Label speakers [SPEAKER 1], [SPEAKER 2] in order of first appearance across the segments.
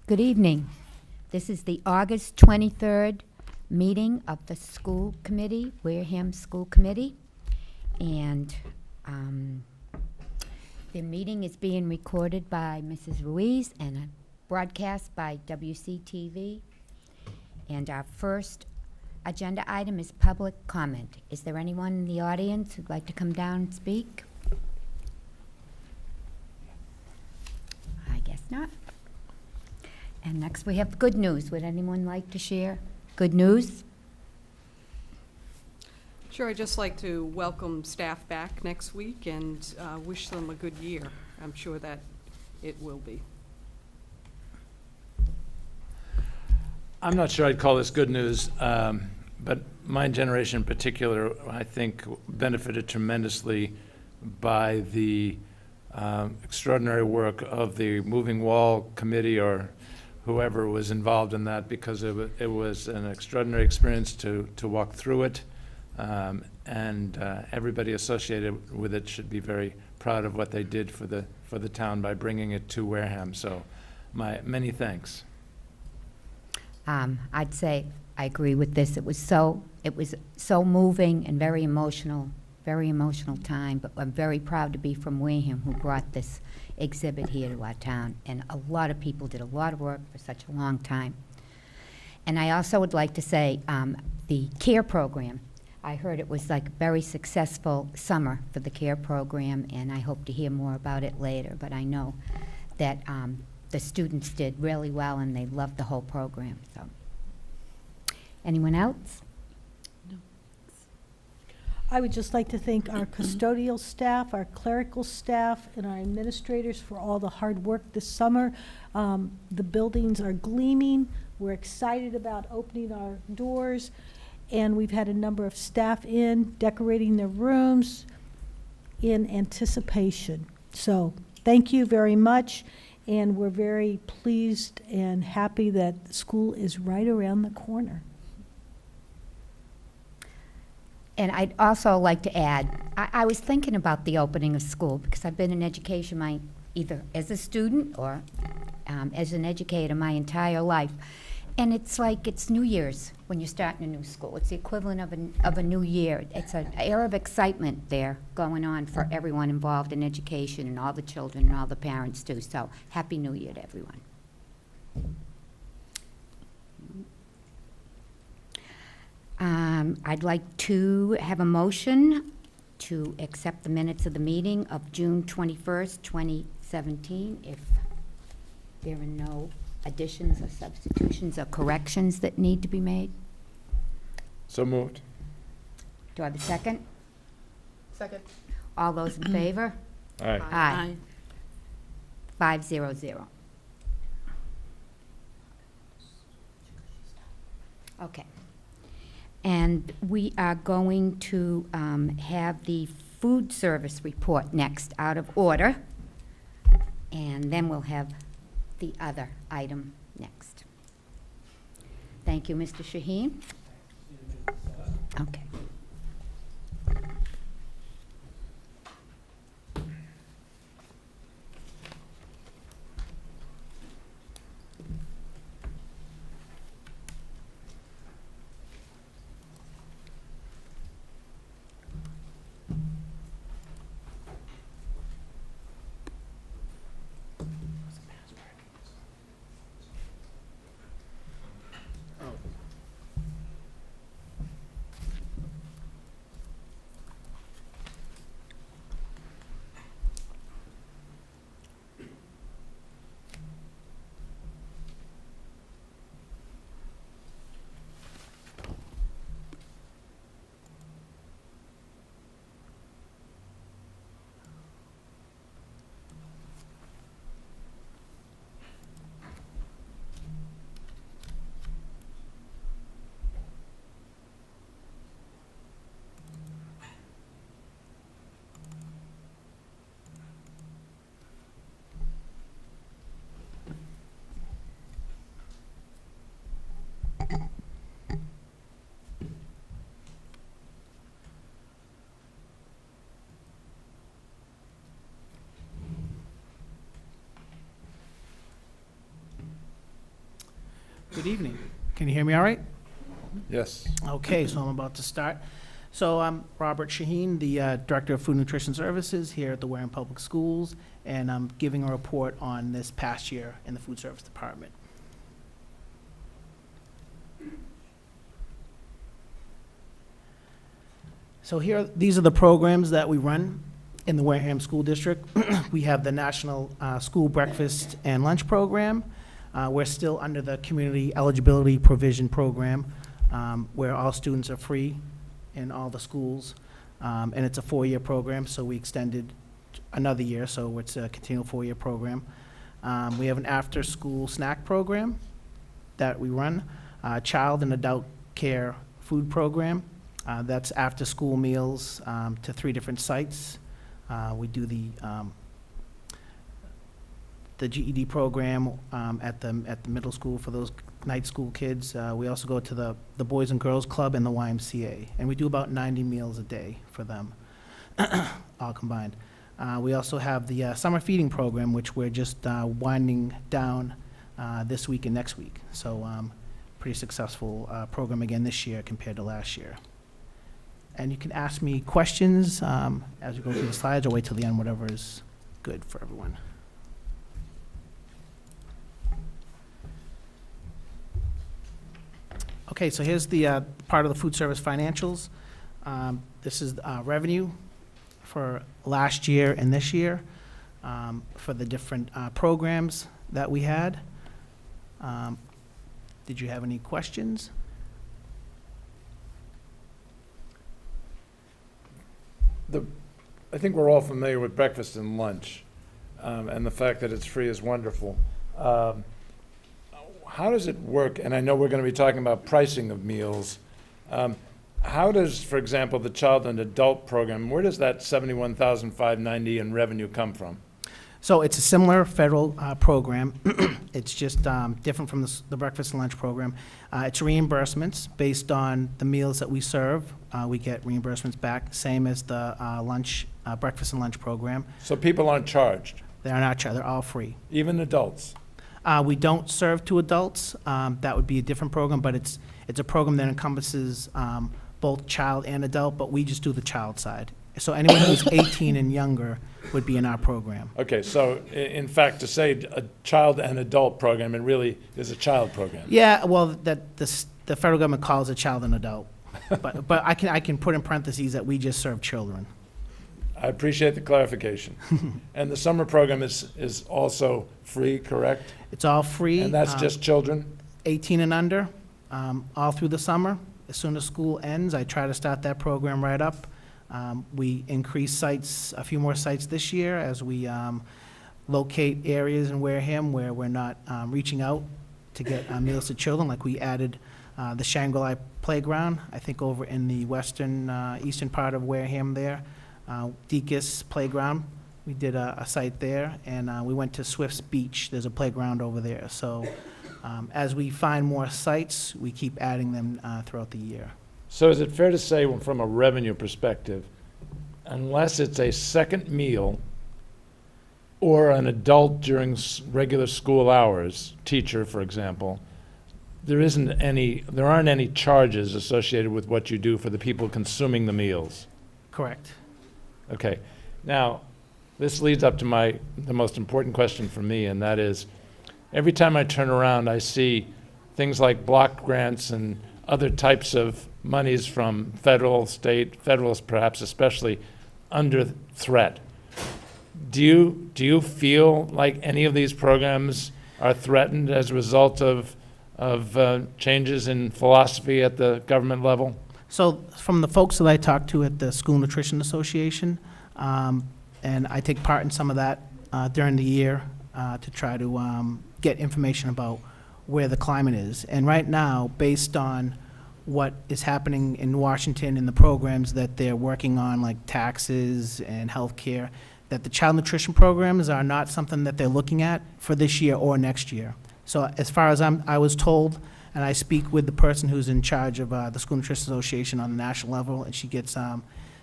[SPEAKER 1] Good evening. This is the August 23rd meeting of the school committee, Wareham School Committee. And the meeting is being recorded by Mrs. Ruiz and broadcast by WCTV. And our first agenda item is public comment. Is there anyone in the audience who'd like to come down and speak? I guess not. And next we have good news. Would anyone like to share good news?
[SPEAKER 2] Sure, I'd just like to welcome staff back next week and wish them a good year. I'm sure that it will be.
[SPEAKER 3] I'm not sure I'd call this good news, but my generation in particular, I think, benefited tremendously by the extraordinary work of the Moving Wall Committee or whoever was involved in that, because it was an extraordinary experience to walk through it, and everybody associated with it should be very proud of what they did for the town by bringing it to Wareham. So my many thanks.
[SPEAKER 1] I'd say I agree with this. It was so moving and very emotional time, but I'm very proud to be from Wareham who brought this exhibit here to our town. And a lot of people did a lot of work for such a long time. And I also would like to say the CARE program. I heard it was like a very successful summer for the CARE program, and I hope to hear more about it later. But I know that the students did really well, and they loved the whole program. So, anyone else?
[SPEAKER 2] No.
[SPEAKER 4] I would just like to thank our custodial staff, our clerical staff, and our administrators for all the hard work this summer. The buildings are gleaming. We're excited about opening our doors, and we've had a number of staff in decorating their rooms in anticipation. So thank you very much, and we're very pleased and happy that school is right around the corner.
[SPEAKER 1] And I'd also like to add, I was thinking about the opening of school because I've been in education either as a student or as an educator my entire life. And it's like it's New Year's when you're starting a new school. It's the equivalent of a new year. It's an air of excitement there going on for everyone involved in education and all the children and all the parents too. So Happy New Year to everyone. I'd like to have a motion to accept the minutes of the meeting of June 21st, 2017. If there are no additions or substitutions or corrections that need to be made.
[SPEAKER 3] So moved.
[SPEAKER 1] Do I have a second?
[SPEAKER 2] Second.
[SPEAKER 1] All those in favor?
[SPEAKER 3] Aye.
[SPEAKER 1] Aye. 500. Okay. And we are going to have the food service report next out of order. And then we'll have the other item next. Thank you, Mr. Shaheen. Okay.
[SPEAKER 5] Good evening. Can you hear me all right?
[SPEAKER 3] Yes.
[SPEAKER 5] Okay, so I'm about to start. So I'm Robert Shaheen, the Director of Food Nutrition Services here at the Wareham Public Schools, and I'm giving a report on this past year in the Food Service Department. So these are the programs that we run in the Wareham School District. We have the National School Breakfast and Lunch Program. We're still under the Community Eligibility Provision Program, where all students are free in all the schools. And it's a 4-year program, so we extended another year, so it's a continual 4-year program. We have an after-school snack program that we run, child and adult care food program. That's after-school meals to 3 different sites. We do the GED program at the middle school for those night school kids. We also go to the Boys and Girls Club and the YMCA, and we do about 90 meals a day for them, all combined. We also have the summer feeding program, which we're just winding down this week and next week. So pretty successful program again this year compared to last year. And you can ask me questions as we go through the slides, or wait till the end, whatever is good for everyone. Okay, so here's the part of the food service financials. This is revenue for last year and this year for the different programs that we had. Did you have any questions?
[SPEAKER 3] I think we're all familiar with breakfast and lunch, and the fact that it's free is wonderful. How does it work? And I know we're going to be talking about pricing of meals. How does, for example, the child and adult program, where does that $71,590 in revenue come from?
[SPEAKER 5] So it's a similar federal program. It's just different from the breakfast and lunch program. It's reimbursements based on the meals that we serve. We get reimbursements back, same as the breakfast and lunch program.
[SPEAKER 3] So people aren't charged?
[SPEAKER 5] They are not charged. They're all free.
[SPEAKER 3] Even adults?
[SPEAKER 5] We don't serve to adults. That would be a different program, but it's a program that encompasses both child and adult, but we just do the child side. So anyone who's 18 and younger would be in our program.
[SPEAKER 3] Okay, so in fact, to say a child and adult program, it really is a child program.
[SPEAKER 5] Yeah, well, the federal government calls it child and adult, but I can put in parentheses that we just serve children.
[SPEAKER 3] I appreciate the clarification. And the summer program is also free, correct?
[SPEAKER 5] It's all free.
[SPEAKER 3] And that's just children?
[SPEAKER 5] 18 and under, all through the summer. As soon as school ends, I try to start that program right up. We increase sites, a few more sites this year as we locate areas in Wareham where we're not reaching out to get meals to children. Like we added the Shangri-La Playground, I think over in the eastern part of Wareham there. Deacon's Playground, we did a site there, and we went to Swift's Beach. There's a playground over there. So as we find more sites, we keep adding them throughout the year.
[SPEAKER 3] So is it fair to say, from a revenue perspective, unless it's a second meal or an adult during regular school hours, teacher, for example, there aren't any charges associated with what you do for the people consuming the meals?
[SPEAKER 5] Correct.
[SPEAKER 3] Okay. Now, this leads up to the most important question for me, and that is, every time I turn around, I see things like block grants and other types of monies from federal, state, federal perhaps especially, under threat. Do you feel like any of these programs are threatened as a result of changes in philosophy at the government level?
[SPEAKER 5] So from the folks that I talked to at the School Nutrition Association, and I take part in some of that during the year to try to get information about where the climate is. And right now, based on what is happening in Washington and the programs that they're working on, like taxes and health care, that the child nutrition programs are not something that they're looking at for this year or next year. So as far as I was told, and I speak with the person who's in charge of the School Nutrition Association on the national level, and she gets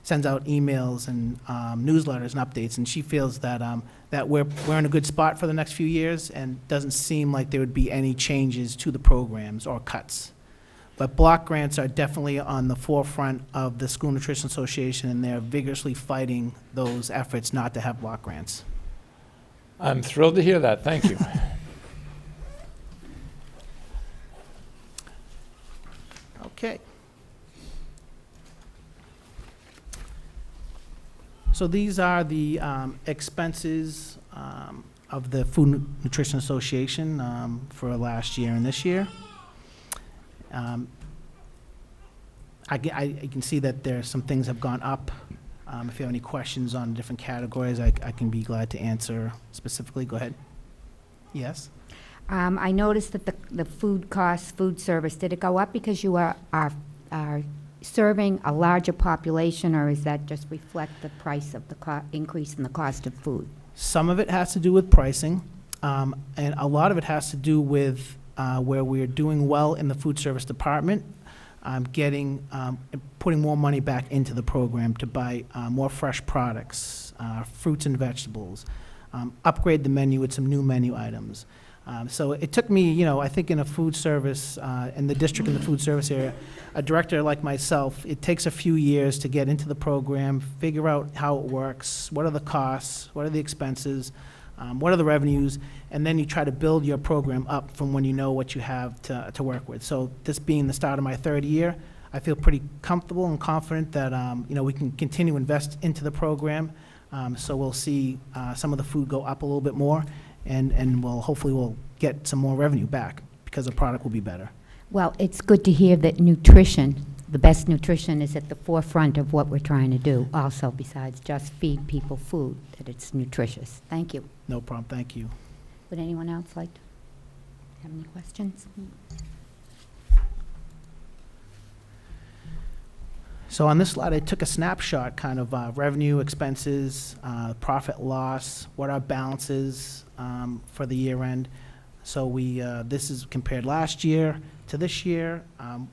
[SPEAKER 5] sends out emails and newsletters and updates, and she feels that, that we're in a good spot for the next few years, and doesn't seem like there would be any changes to the programs or cuts. But block grants are definitely on the forefront of the School Nutrition Association, and they're vigorously fighting those efforts not to have block grants.
[SPEAKER 3] I'm thrilled to hear that. Thank you.
[SPEAKER 5] Okay. So these are the expenses of the Food Nutrition Association for last year and this year. I can see that there, some things have gone up. If you have any questions on different categories, I can be glad to answer specifically. Go ahead. Yes?
[SPEAKER 1] I noticed that the food costs, food service, did it go up because you are serving a larger population, or is that just reflect the price of the increase in the cost of food?
[SPEAKER 5] Some of it has to do with pricing, and a lot of it has to do with where we're doing well in the food service department, putting more money back into the program to buy more fresh products, fruits and vegetables, upgrade the menu with some new menu items. So it took me, I think in a food service, in the district in the food service area, a director like myself, it takes a few years to get into the program, figure out how it works, what are the costs, what are the expenses, what are the revenues, and then you try to build your program up from when you know what you have to work with. So this being the start of my third year, I feel pretty comfortable and confident that, we can continue to invest into the program. So we'll see some of the food go up a little bit more, and hopefully we'll get some more revenue back because the product will be better.
[SPEAKER 1] Well, it's good to hear that nutrition, the best nutrition, is at the forefront of what we're trying to do also, besides just feed people food, that it's nutritious. Thank you.
[SPEAKER 5] No problem, thank you.
[SPEAKER 1] Would anyone else like to have any questions?
[SPEAKER 5] So on this slide, I took a snapshot, kind of revenue, expenses, profit loss, what our balance is for the year end. So this is compared last year to this year.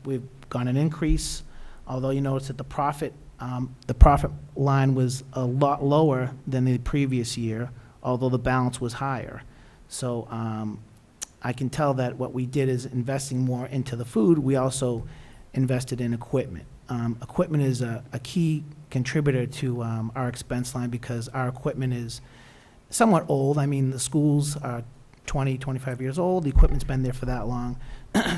[SPEAKER 5] We've got an increase, although you notice that the profit line was a lot lower than the previous year, although the balance was higher. So I can tell that what we did is investing more into the food. We also invested in equipment. Equipment is a key contributor to our expense line because our equipment is somewhat old. I mean, the schools are 20, 25 years old. The equipment's been there for that long.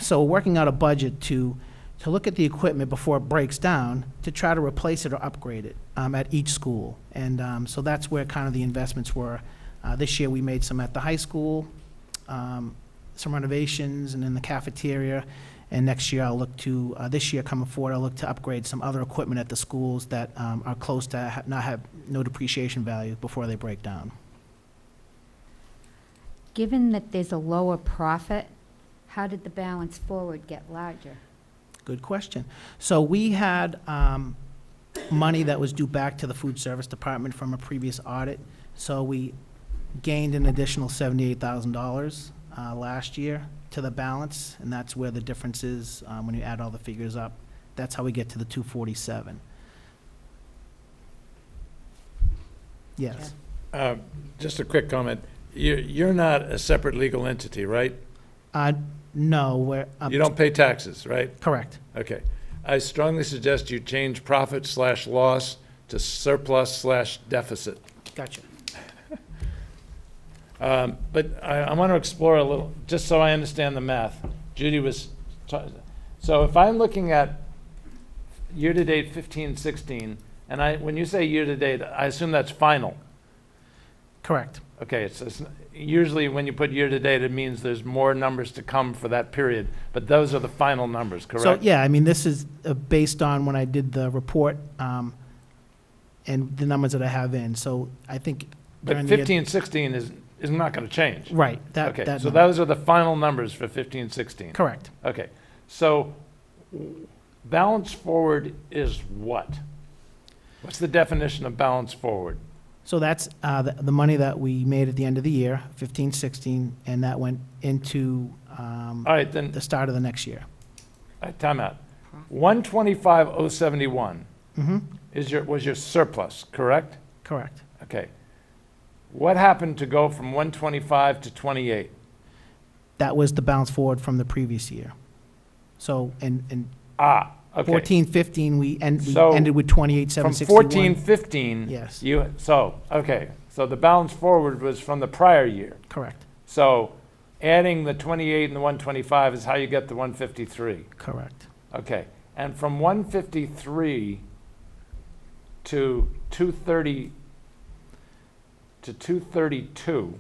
[SPEAKER 5] So we're working out a budget to look at the equipment before it breaks down to try to replace it or upgrade it at each school. And so that's where kind of the investments were. This year we made some at the high school, some renovations, and in the cafeteria. And next year I'll look to, this year coming forward, I'll look to upgrade some other equipment at the schools that are close to not have no depreciation value before they break down.
[SPEAKER 1] Given that there's a lower profit, how did the balance forward get larger?
[SPEAKER 5] Good question. So we had money that was due back to the food service department from a previous audit. So we gained an additional $78,000 last year to the balance, and that's where the difference is when you add all the figures up. That's how we get to the 247. Yes.
[SPEAKER 3] Just a quick comment. You're not a separate legal entity, right?
[SPEAKER 5] No, we're.
[SPEAKER 3] You don't pay taxes, right?
[SPEAKER 5] Correct.
[SPEAKER 3] Okay. I strongly suggest you change profit/loss to surplus/deficit.
[SPEAKER 5] Gotcha.
[SPEAKER 3] But I want to explore a little, just so I understand the math. Judy was, so if I'm looking at year-to-date 15-16, and when you say year-to-date, I assume that's final.
[SPEAKER 5] Correct.
[SPEAKER 3] Okay, it's usually when you put year-to-date, it means there's more numbers to come for that period, but those are the final numbers, correct?
[SPEAKER 5] So, yeah, I mean, this is based on when I did the report and the numbers that I have in. So I think.
[SPEAKER 3] But
[SPEAKER 5] during the year-
[SPEAKER 3] 15-16 is not going to change.
[SPEAKER 5] Right.
[SPEAKER 3] Okay,
[SPEAKER 5] that
[SPEAKER 3] so
[SPEAKER 5] number.
[SPEAKER 3] those are the final numbers for 15-16.
[SPEAKER 5] Correct.
[SPEAKER 3] Okay, so balance forward is what? What's the definition of balance forward?
[SPEAKER 5] So that's the money that we made at the end of the year, 15-16, and that went into
[SPEAKER 3] All right, then,
[SPEAKER 5] the start of the next year.
[SPEAKER 3] time out. 125,071.
[SPEAKER 5] Mm-hmm.
[SPEAKER 3] was your surplus, correct?
[SPEAKER 5] Correct.
[SPEAKER 3] Okay. What happened to go from 125 to 28?
[SPEAKER 5] That was the bounce forward from the previous year. So in
[SPEAKER 3] Ah, okay.
[SPEAKER 5] 14, 15, we
[SPEAKER 3] So,
[SPEAKER 5] ended with 28,
[SPEAKER 3] From
[SPEAKER 5] 761.
[SPEAKER 3] 14, 15?
[SPEAKER 5] Yes.
[SPEAKER 3] Okay, so the balance forward was from the prior year.
[SPEAKER 5] Correct,
[SPEAKER 3] So adding the 28 and the 125 is how you get the 153.
[SPEAKER 5] correct.
[SPEAKER 3] Okay, and from 153 to 230 to 232,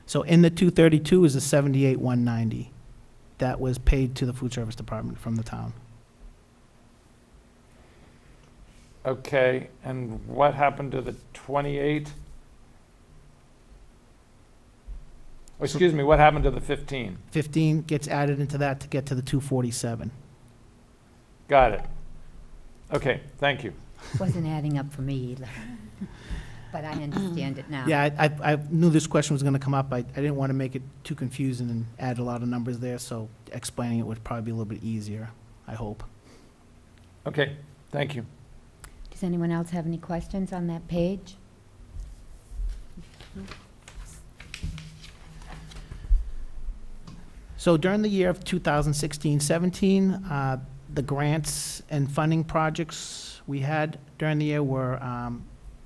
[SPEAKER 5] So in the 232 is the 78, 190. That was paid to the food service department from the town.
[SPEAKER 3] okay, and what happened to the 28? Oh, excuse me, what happened to the 15?
[SPEAKER 5] 15 gets added into that to get to the 247.
[SPEAKER 3] Got it. Okay, thank you.
[SPEAKER 1] Wasn't adding up for me either. But I understand it now.
[SPEAKER 5] Yeah, I knew this question was going to come up. I didn't want to make it too confusing and add a lot of numbers there, so explaining it would probably be a little bit easier, I hope.
[SPEAKER 3] Okay, thank you.
[SPEAKER 1] Does anyone else have any questions on that page?
[SPEAKER 5] So during the year of 2016-17, the grants and funding projects we had during the year were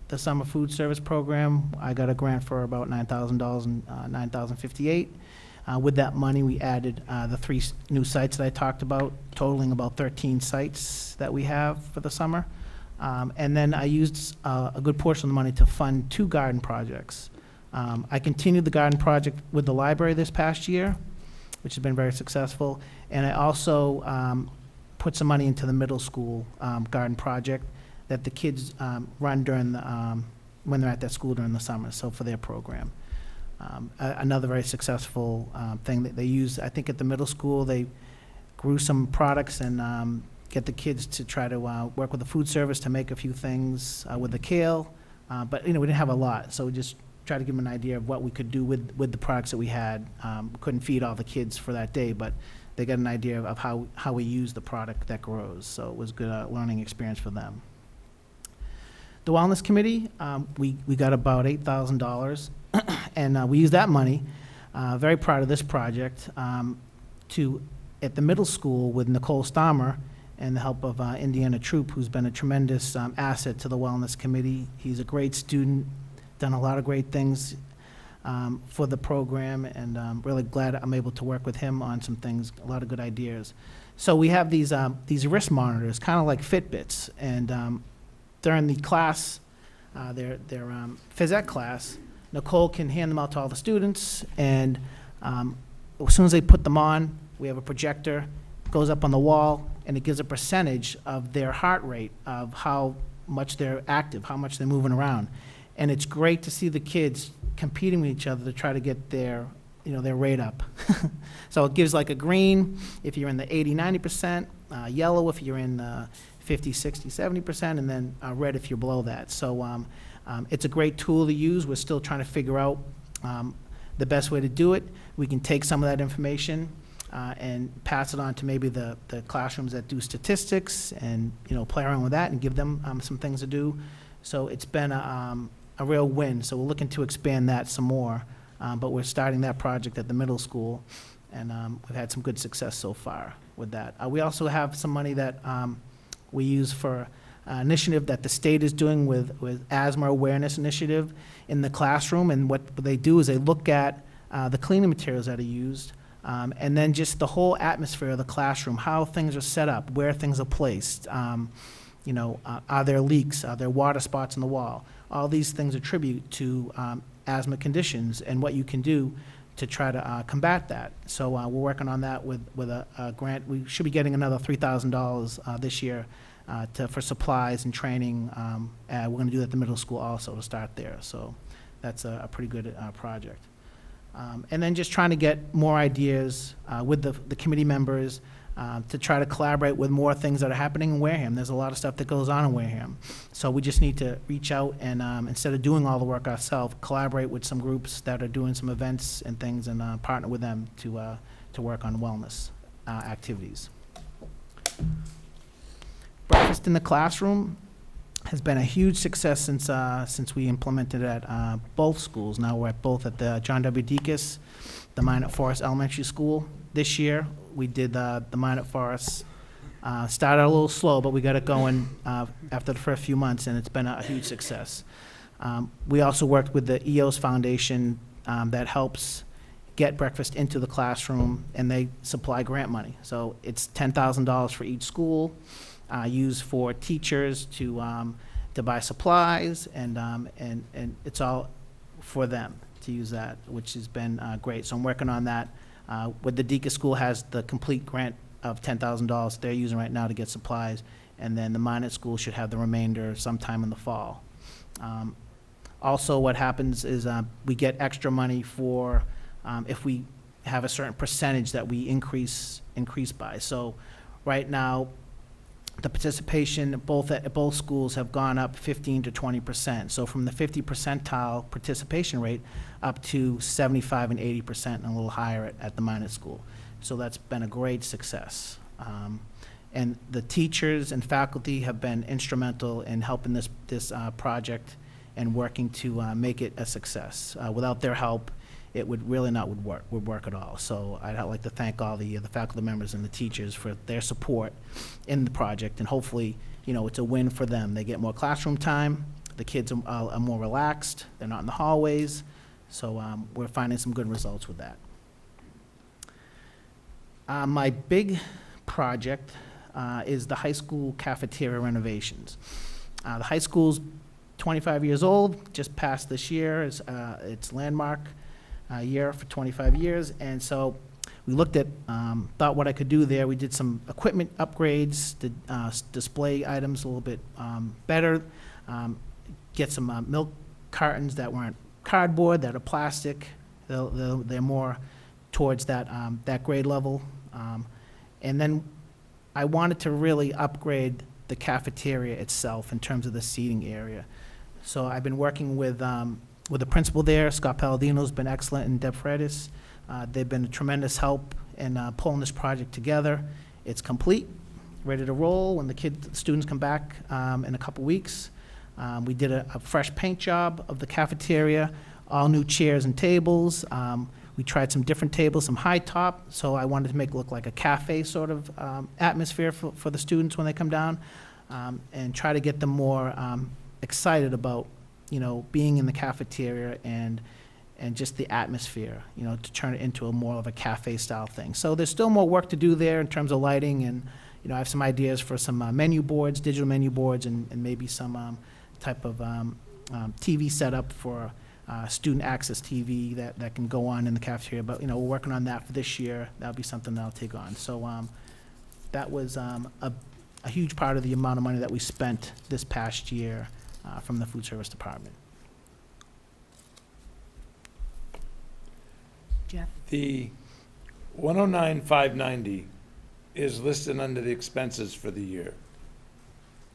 [SPEAKER 5] the summer food service program. I got a grant for about $9,000 and $9,058. With that money, we added the 3 new sites that I talked about, totaling about 13 sites that we have for the summer. And then I used a good portion of the money to fund 2 garden projects. I continued the garden project with the library this past year, which has been very successful. And I also put some money into the middle school garden project that the kids run during the, when they're at that school during the summer, so for their program. Another very successful thing that they use, I think at the middle school, they grew some products and get the kids to try to work with the food service to make a few things with the kale. But, we didn't have a lot, so we just try to give them an idea of what we could do with the products that we had. Couldn't feed all the kids for that day, but they got an idea of how we use the product that grows. So it was a good learning experience for them. The Wellness Committee, we got about $8,000, and we used that money, very proud of this project, at the middle school with Nicole Stammer and the help of Indiana Troop, who's been a tremendous asset to the Wellness Committee. He's a great student, done a lot of great things for the program, and I'm really glad I'm able to work with him on some things, a lot of good ideas. So we have these wrist monitors, kind of like Fitbits, and during the class, their phys ed class, Nicole can hand them out to all the students, and as soon as they put them on, we have a projector, goes up on the wall, and it gives a percentage of their heart rate, of how much they're active, how much they're moving around. And it's great to see the kids competing with each other to try to get their rate up. So it gives like a green if you're in the 80, 90%, yellow if you're in the 50, 60, 70%, and then red if you're below that. So it's a great tool to use. We're still trying to figure out the best way to do it. We can take some of that information and pass it on to maybe the classrooms that do statistics and, play around with that and give them some things to do. So it's been a real win. So we're looking to expand that some more, but we're starting that project at the middle school, and we've had some good success so far with that. We also have some money that we use for an initiative that the state is doing with asthma awareness initiative in the classroom, and what they do is they look at the cleaning materials that are used, and then just the whole atmosphere of the classroom, how things are set up, where things are placed, are there leaks, are there water spots in the wall? All these things attribute to asthma conditions and what you can do to try to combat that. So we're working on that with a grant. We should be getting another $3,000 this year for supplies and training. We're going to do that at the middle school also to start there. So that's a pretty good project. And then just trying to get more ideas with the committee members to try to collaborate with more things that are happening in Wareham. There's a lot of stuff that goes on in Wareham. So we just need to reach out and instead of doing all the work ourselves, collaborate with some groups that are doing some events and things, and partner with them to work on wellness activities. Breakfast in the classroom. has been a huge success since we implemented it at both schools. Now we're at the John W. Deacon, the Minot Forest Elementary School. This year, we did the Minot Forest. Started a little slow, but we got it going after the first few months, and it's been a huge success. We also worked with the EOS Foundation that helps get breakfast into the classroom, and they supply grant money. So it's $10,000 for each school, used for teachers to buy supplies, and it's all for them to use that, which has been great. So I'm working on that. With the Deacon School has the complete grant of $10,000 they're using right now to get supplies, and then the Minot School should have the remainder sometime in the fall. Also, what happens is we get extra money for if we have a certain percentage that we increase by. So right now, the participation at both schools have gone up 15 to 20%. So from the 50 percentile participation rate up to 75 and 80% and a little higher at the Minot School. So that's been a great success. And the teachers and faculty have been instrumental in helping this project and working to make it a success. Without their help, it would really not would work at all. So I'd like to thank all the faculty members and the teachers for their support in the project, and hopefully, it's a win for them. They get more classroom time, the kids are more relaxed, they're not in the hallways, so we're finding some good results with that. My big project is the high school cafeteria renovations. The high school's 25 years old, just passed this year, it's landmark year for 25 years, and so we looked at, thought what I could do there. We did some equipment upgrades, did display items a little bit better, get some milk cartons that weren't cardboard, that are plastic. They're more towards that grade level. And then I wanted to really upgrade the cafeteria itself in terms of the seating area. So I've been working with the principal there. Scott Palladino's been excellent, and Deb Freitas. They've been a tremendous help in pulling this project together. It's complete, ready to roll when the students come back in a couple weeks. We did a fresh paint job of the cafeteria, all new chairs and tables. We tried some different tables, some high top, so I wanted to make it look like a cafe sort of atmosphere for the students when they come down, and try to get them more excited about being in the cafeteria and just the atmosphere, to turn it into more of a cafe-style thing. So there's still more work to do there in terms of lighting, and, I have some ideas for some menu boards, digital menu boards, and maybe some type of TV setup for student access TV that can go on in the cafeteria. But, we're working on that for this year. That'll be something that I'll take on. So that was a huge part of the amount of money that we spent this past year from the food service department.
[SPEAKER 1] Jeff?
[SPEAKER 3] The 109,590 is listed under the expenses for the year.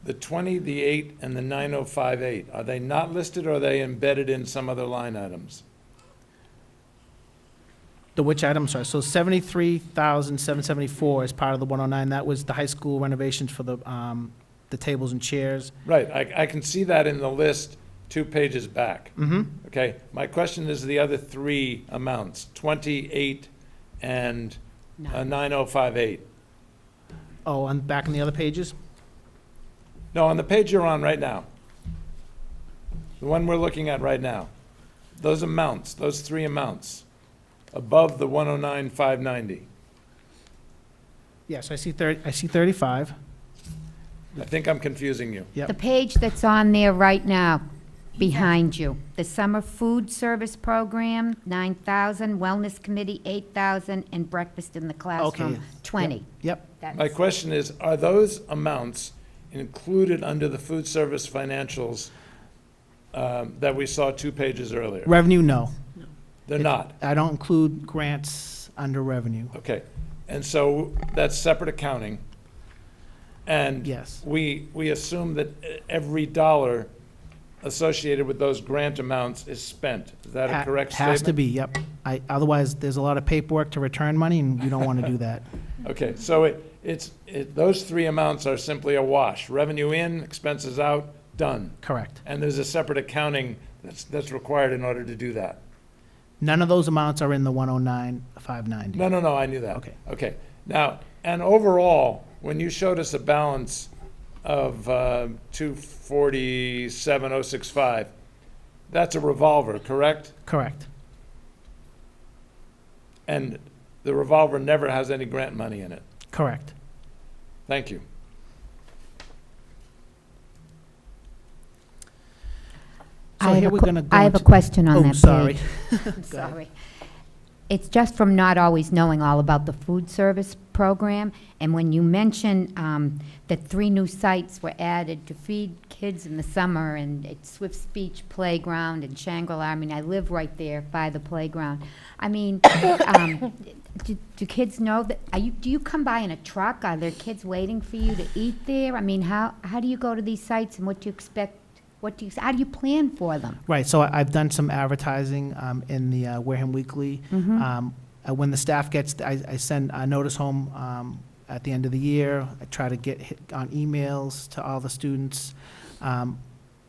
[SPEAKER 3] The 20, the 8, and the 9058, are they not listed, or are they embedded in some other line items?
[SPEAKER 5] The which item, sorry, so 73,774 is part of the 109. That was the high school renovations for the tables and chairs.
[SPEAKER 3] Right, I can see that in the list 2 pages back.
[SPEAKER 5] Mm-hmm.
[SPEAKER 3] Okay, my question is the other 3 amounts, 28 and 9058.
[SPEAKER 5] Oh, and back in the other pages?
[SPEAKER 3] No, on the page you're on right now, the one we're looking at right now, those amounts, those 3 amounts, above the 109,590.
[SPEAKER 5] Yes, I see 35.
[SPEAKER 3] I think I'm confusing you.
[SPEAKER 5] Yep.
[SPEAKER 1] The page that's on there right now, behind you, the summer food service program, 9,000, wellness committee, 8,000, and breakfast in the classroom,
[SPEAKER 5] Okay.
[SPEAKER 1] 20.
[SPEAKER 5] Yep.
[SPEAKER 1] That's-
[SPEAKER 3] My question is, are those amounts included under the food service financials that we saw 2 pages earlier?
[SPEAKER 5] Revenue, no.
[SPEAKER 3] They're not.
[SPEAKER 5] I don't include grants under revenue.
[SPEAKER 3] Okay, and so that's separate accounting. And
[SPEAKER 5] Yes.
[SPEAKER 3] we assume that every dollar associated with those grant amounts is spent. Is that a correct statement?
[SPEAKER 5] Has to be, yep. Otherwise, there's a lot of paperwork to return money, and you don't want to do that.
[SPEAKER 3] Okay, so those 3 amounts are simply a wash. Revenue in, expenses out, done.
[SPEAKER 5] Correct.
[SPEAKER 3] And there's a separate accounting that's required in order to do that.
[SPEAKER 5] None of those amounts are in the 109,590.
[SPEAKER 3] No, I knew that.
[SPEAKER 5] Okay.
[SPEAKER 3] Okay. Now, and overall, when you showed us a balance of 247,065, that's a revolver, correct?
[SPEAKER 5] Correct.
[SPEAKER 3] And the revolver never has any grant money in it.
[SPEAKER 5] Correct.
[SPEAKER 3] Thank you.
[SPEAKER 5] So here we're going to go
[SPEAKER 1] I have a
[SPEAKER 5] into-
[SPEAKER 1] question on that page.
[SPEAKER 5] sorry.
[SPEAKER 1] I'm sorry. It's just from not always knowing all about the food service program, and when you mention that 3 new sites were added to feed kids in the summer, and it's Swift Speech Playground and Shangri-La, I mean, I live right there by the playground. I mean, do kids know that, do you come by in a truck? Are there kids waiting for you to eat there? I mean, how do you go to these sites, and what do you expect? How do you plan for them?
[SPEAKER 5] Right, so I've done some advertising in the Wareham Weekly. When the staff gets, I send a notice home at the end of the year. I try to get hit on emails to all the students.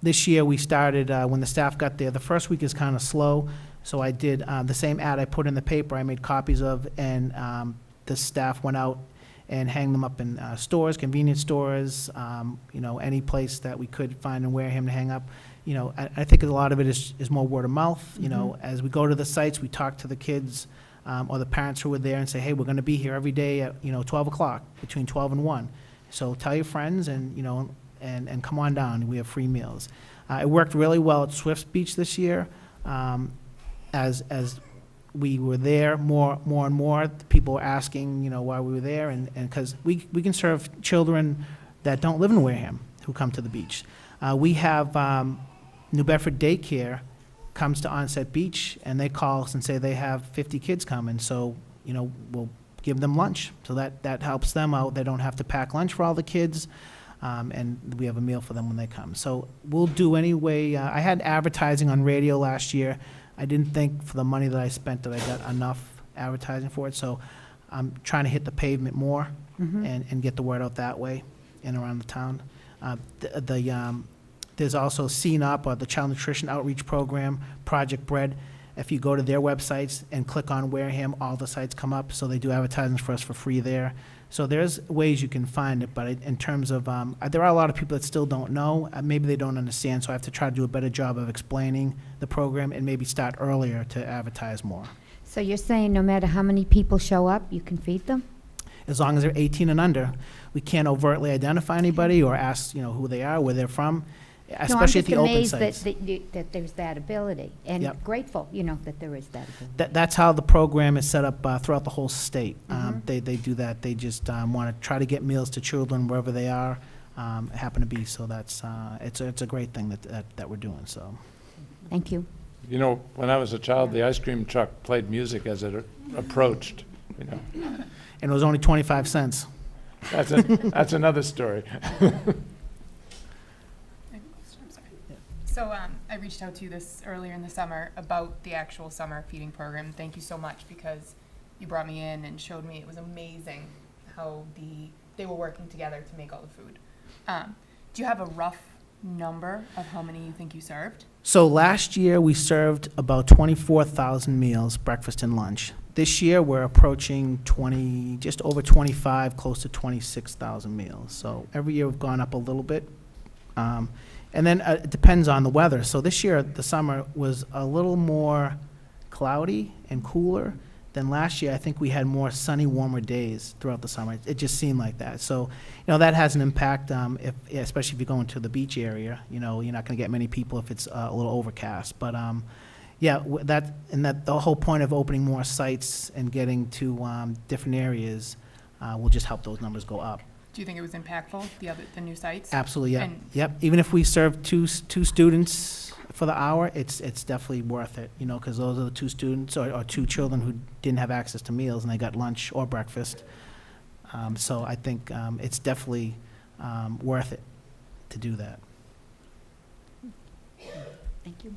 [SPEAKER 5] This year, we started, when the staff got there, the first week is kind of slow, so I did the same ad I put in the paper, I made copies of, and the staff went out and hang them up in stores, convenience stores, any place that we could find in Wareham to hang up. I think a lot of it is more word of mouth. As we go to the sites, we talk to the kids or the parents who were there and say, hey, we're going to be here every day at 12 o'clock, between 12 and 1. So tell your friends and come on down. We have free meals. It worked really well at Swift Beach this year. As we were there, more and more people were asking, why we were there, and because we can serve children that don't live in Wareham who come to the beach. We have New Bedford Daycare comes to Onset Beach, and they call us and say they have 50 kids coming, so, we'll give them lunch. So that helps them out. They don't have to pack lunch for all the kids, and we have a meal for them when they come. So we'll do any way. I had advertising on radio last year. I didn't think for the money that I spent that I got enough advertising for it, so I'm trying to hit the pavement more and get the word out that way and around the town. There's also CNOP, or the Child Nutrition Outreach Program, Project Bread. If you go to their websites and click on Wareham, all the sites come up, so they do advertisements for us for free there. So there's ways you can find it, but in terms of, there are a lot of people that still don't know. Maybe they don't understand, so I have to try to do a better job of explaining the program and maybe start earlier to advertise more.
[SPEAKER 1] So you're saying no matter how many people show up, you can feed them?
[SPEAKER 5] As long as they're 18 and under. We can't overtly identify anybody or ask, who they are, where they're from, especially at the open sites.
[SPEAKER 1] No, I'm just amazed that there's that ability, and
[SPEAKER 5] Yep.
[SPEAKER 1] grateful, that there is that ability.
[SPEAKER 5] That's how the program is set up throughout the whole state. They do that. They just want to try to get meals to children wherever they are, happen to be. So that's it's a great thing that we're doing. So,
[SPEAKER 1] Thank you.
[SPEAKER 3] When I was a child, the ice cream truck played music as it approached,
[SPEAKER 5] and it was only 25 cents.
[SPEAKER 3] That's another story.
[SPEAKER 6] So I reached out to you this earlier in the summer about the actual summer feeding program. Thank you so much, because you brought me in and showed me it was amazing how they were working together to make all the food. Do you have a rough number of how many you think you served?
[SPEAKER 5] So last year we served about 24,000 meals, breakfast and lunch. This year we're approaching just over 25, close to 26,000 meals. So every year we've gone up a little bit. And then it depends on the weather. So this year, the summer was a little more cloudy and cooler than last year. I think we had more sunny, warmer days throughout the summer. It just seemed like that. So, that has an impact, especially if you go into the beach area. You're not going to get many people if it's a little overcast. But, the whole point of opening more sites and getting to different areas will just help those numbers go up.
[SPEAKER 6] Do you think it was impactful, the new sites?
[SPEAKER 5] Absolutely, yeah.
[SPEAKER 6] And-
[SPEAKER 5] Yep. Even if we serve two students for the hour, it's definitely worth it, because those are the 2 students or 2 children who didn't have access to meals, and they got lunch or breakfast. So I think it's definitely worth it to do that.
[SPEAKER 1] Thank you.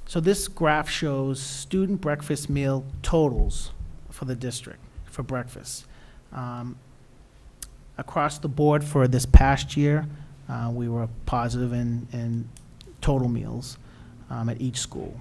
[SPEAKER 5] So this graph shows student breakfast meal totals for the district for breakfast. Across the board for this past year, we were positive in total meals at each school.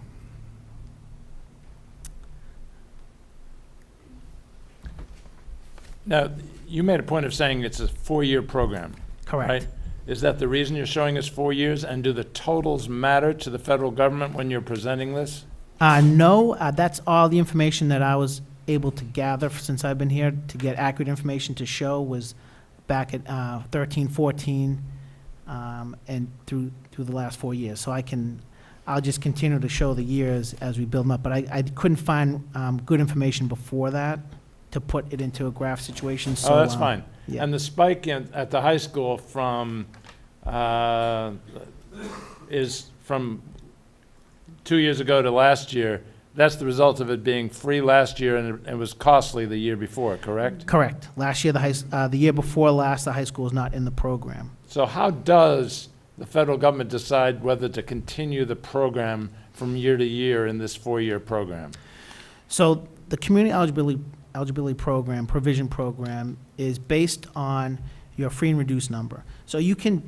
[SPEAKER 3] Now, you made a point of saying it's a 4-year program,
[SPEAKER 5] Correct.
[SPEAKER 3] right? Is that the reason you're showing us 4 years? And do the totals matter to the federal government when you're presenting this?
[SPEAKER 5] No, that's all the information that I was able to gather since I've been here to get accurate information to show was back at 13, 14, and through the last 4 years. So I'll just continue to show the years as we build them up. But I couldn't find good information before that to put it into a graph situation. So,
[SPEAKER 3] Oh, that's fine.
[SPEAKER 5] yeah.
[SPEAKER 3] And the spike at the high school is from 2 years ago to last year. That's the result of it being free last year and it was costly the year before, correct?
[SPEAKER 5] Correct. Last year, the year before last, the high school was not in the program.
[SPEAKER 3] So how does the federal government decide whether to continue the program from year to year in this 4-year program?
[SPEAKER 5] So the community eligibility program, provision program, is based on your free and reduced number. So you can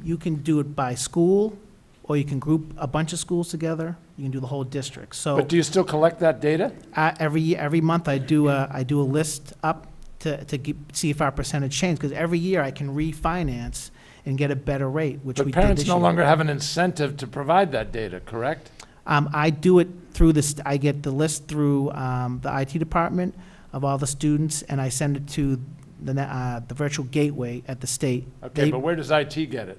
[SPEAKER 5] do it by school, or you can group a bunch of schools together. You can do the whole district. So
[SPEAKER 3] But do you still collect that data?
[SPEAKER 5] every month I do a list up to see if our percentage changed, because every year I can refinance and get a better rate, which we
[SPEAKER 3] But
[SPEAKER 5] did this
[SPEAKER 3] parents
[SPEAKER 5] year.
[SPEAKER 3] no longer have an incentive to provide that data, correct?
[SPEAKER 5] I do it through I get the list through the IT department of all the students, and I send it to the virtual gateway at the state.
[SPEAKER 3] Okay, but where does IT get it?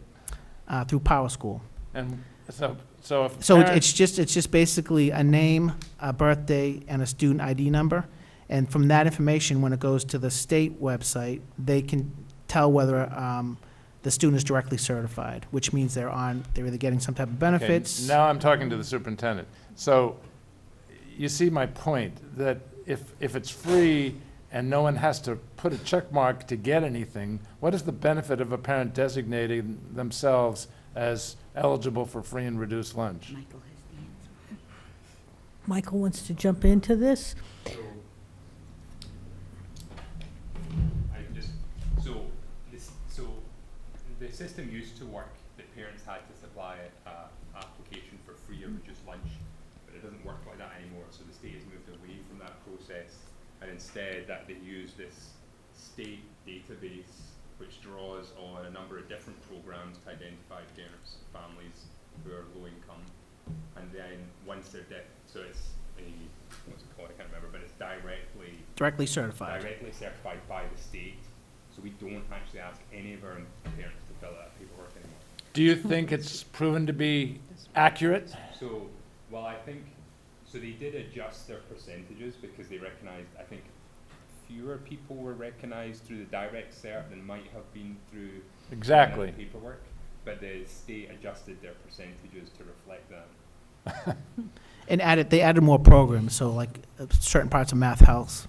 [SPEAKER 5] Through Power School.
[SPEAKER 3] And so if
[SPEAKER 5] So
[SPEAKER 3] parents-
[SPEAKER 5] it's just basically a name, a birthday, and a student ID number. And from that information, when it goes to the state website, they can tell whether the student is directly certified, which means they're either getting some type of
[SPEAKER 3] Okay,
[SPEAKER 5] benefits.
[SPEAKER 3] now I'm talking to the superintendent. So you see my point, that if it's free and no one has to put a check mark to get anything, what is the benefit of a parent designating themselves as eligible for free and reduced lunch?
[SPEAKER 1] Michael has the answer.
[SPEAKER 4] Michael wants to jump into this.
[SPEAKER 7] So the system used to work that parents had to supply an application for free or reduced lunch, but it doesn't work like that anymore. So the state has moved away from that process, and instead that they use this state database which draws on a number of different programs to identify parents, families who are low income, and then once they're so it's what's it called? I can't remember, but it's
[SPEAKER 5] Directly certified.
[SPEAKER 7] directly certified by the state, so we don't actually ask any of our parents to fill out paperwork anymore.
[SPEAKER 3] Do you think it's proven to be accurate?
[SPEAKER 7] So, well, I think, so they did adjust their percentages because they recognized, I think, fewer people were recognized through the direct cert than might have been through
[SPEAKER 3] Exactly.
[SPEAKER 7] paperwork, but the state adjusted their percentages to reflect that.
[SPEAKER 5] And they added more programs, so like certain parts of mass health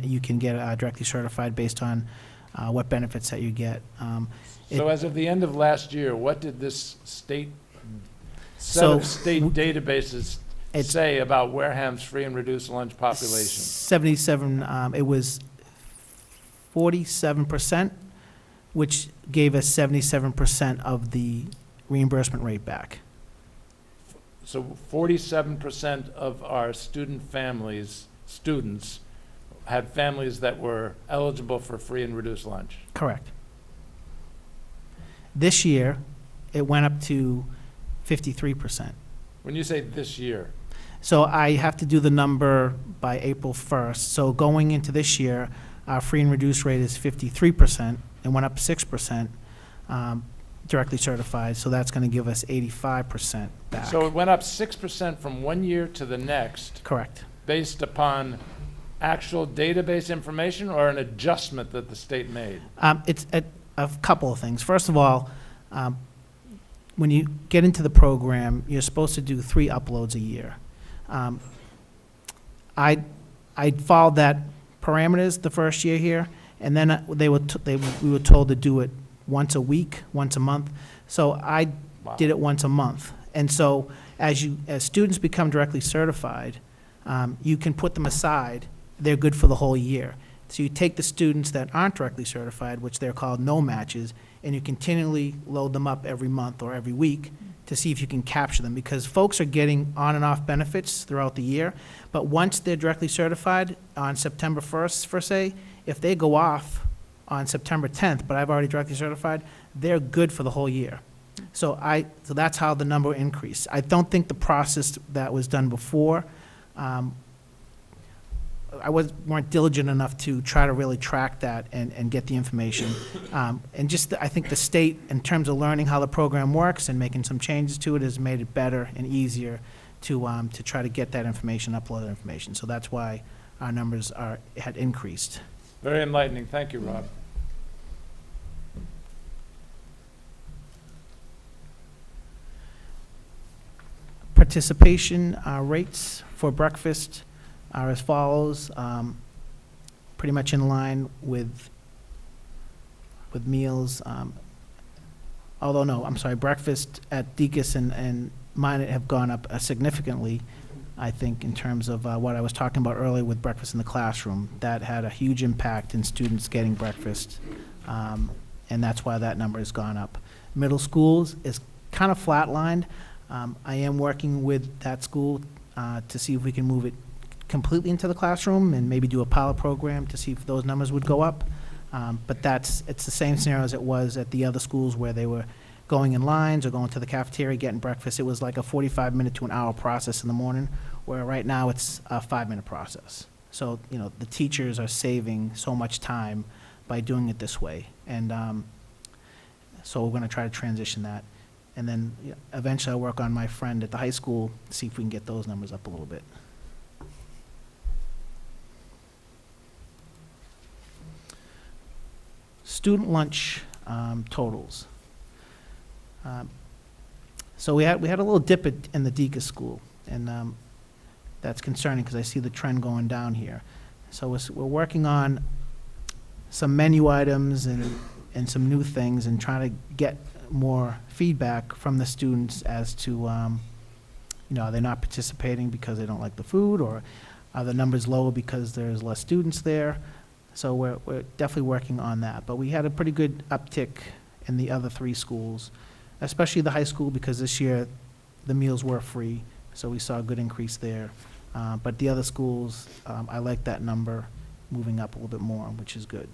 [SPEAKER 5] you can get directly certified based on what benefits that you get.
[SPEAKER 3] So as of the end of last year, what did this set
[SPEAKER 5] So
[SPEAKER 3] of state databases say about Wareham's free and reduced lunch population?
[SPEAKER 5] 77, it was 47%, which gave us 77% of the reimbursement rate back.
[SPEAKER 3] So 47% of our students had families that were eligible for free and reduced lunch.
[SPEAKER 5] Correct. This year, it went up to 53%.
[SPEAKER 3] When you say this year,
[SPEAKER 5] So I have to do the number by April 1st. So going into this year, our free and reduced rate is 53%, and went up 6%, directly certified, so that's gonna give us 85% back.
[SPEAKER 3] so it went up 6% from one year to the next
[SPEAKER 5] Correct.
[SPEAKER 3] based upon actual database information or an adjustment that the state made?
[SPEAKER 5] It's a couple of things. First of all, when you get into the program, you're supposed to do 3 uploads a year. I followed that parameters the first year here, and then we were told to do it once a week, once a month. So I
[SPEAKER 3] Wow.
[SPEAKER 5] did it once a month. And so as students become directly certified, you can put them aside. They're good for the whole year. So you take the students that aren't directly certified, which they're called no matches, and you continually load them up every month or every week to see if you can capture them, because folks are getting on and off benefits throughout the year, but once they're directly certified on September 1st, for say, if they go off on September 10th, but I've already directly certified, they're good for the whole year. So that's how the number increased. I don't think the process that was done before, weren't diligent enough to try to really track that and get the information. And just, I think the state, in terms of learning how the program works and making some changes to it, has made it better and easier to try to get that information, upload that information. So that's why our numbers had increased.
[SPEAKER 3] Very enlightening. Thank you, Rob.
[SPEAKER 5] Participation rates for breakfast are as follows, pretty much in line with meals. Although, no, I'm sorry, breakfast at Deacon's and mine have gone up significantly, I think, in terms of what I was talking about earlier with breakfast in the classroom. That had a huge impact in students getting breakfast, and that's why that number has gone up. Middle schools is kind of flatlined. I am working with that school to see if we can move it completely into the classroom and maybe do a pilot program to see if those numbers would go up. But it's the same scenario as it was at the other schools where they were going in lines or going to the cafeteria, getting breakfast. It was like a 45-minute to an hour process in the morning, where right now it's a 5-minute process. So, the teachers are saving so much time by doing it this way. And so we're going to try to transition that. And then eventually I'll work on my friend at the high school, see if we can get those numbers up a little bit. Student lunch totals. So we had a little dip in the Deacon's school, and that's concerning because I see the trend going down here. So we're working on some menu items and some new things and trying to get more feedback from the students as to, are they not participating because they don't like the food, or are the numbers lower because there's less students there? So we're definitely working on that. But we had a pretty good uptick in the other 3 schools, especially the high school, because this year the meals were free, so we saw a good increase there. But the other schools, I like that number moving up a little bit more, which is good.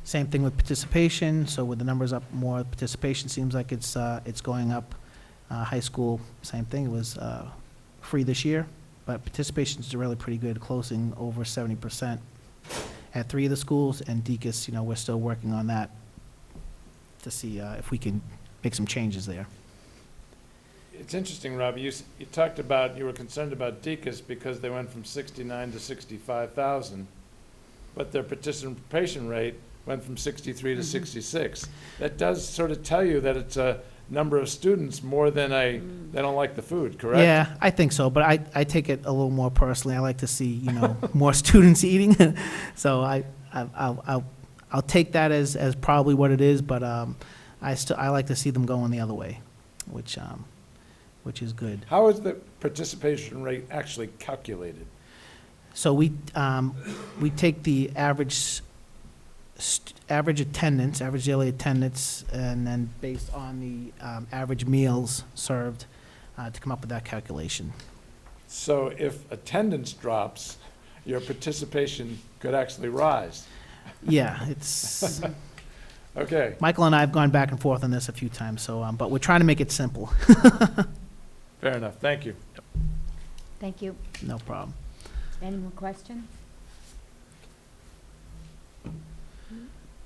[SPEAKER 5] Same thing with participation. So with the numbers up more, participation seems like it's going up. High school, same thing. It was free this year, but participation is really pretty good, closing over 70% at 3 of the schools. And Deacon's, we're still working on that to see if we can make some changes there.
[SPEAKER 3] It's interesting, Rob, you talked about, you were concerned about Deacon's because they went from 69 to 65,000, but their participation rate went from 63 to 66. That does sort of tell you that it's a number of students more than they don't like the food, correct?
[SPEAKER 5] Yeah, I think so, but I take it a little more personally. I like to see, more students eating. So I'll take that as probably what it is, but I like to see them going the other way, which is good.
[SPEAKER 3] How is the participation rate actually calculated?
[SPEAKER 5] So we take the average attendance, average daily attendance, and then based on the average meals served to come up with that calculation.
[SPEAKER 3] So if attendance drops, your participation could actually rise.
[SPEAKER 5] Yeah, it's,
[SPEAKER 3] Okay,
[SPEAKER 5] Michael and I have gone back and forth on this a few times, so, but we're trying to make it simple.
[SPEAKER 3] fair enough. Thank you.
[SPEAKER 1] Thank you.
[SPEAKER 5] No problem.
[SPEAKER 1] Any more questions?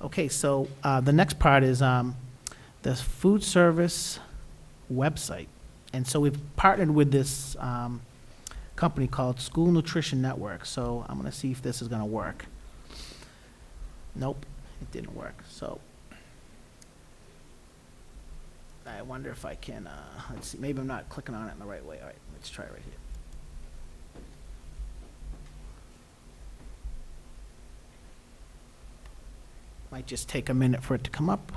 [SPEAKER 5] Okay, so the next part is the food service website. And so we've partnered with this company called School Nutrition Network. So I'm going to see if this is going to work. Nope, it didn't work. So I wonder if I can, let's see, maybe I'm not clicking on it in the right way. All right, let's try it right here. Might just take a minute for it to come up.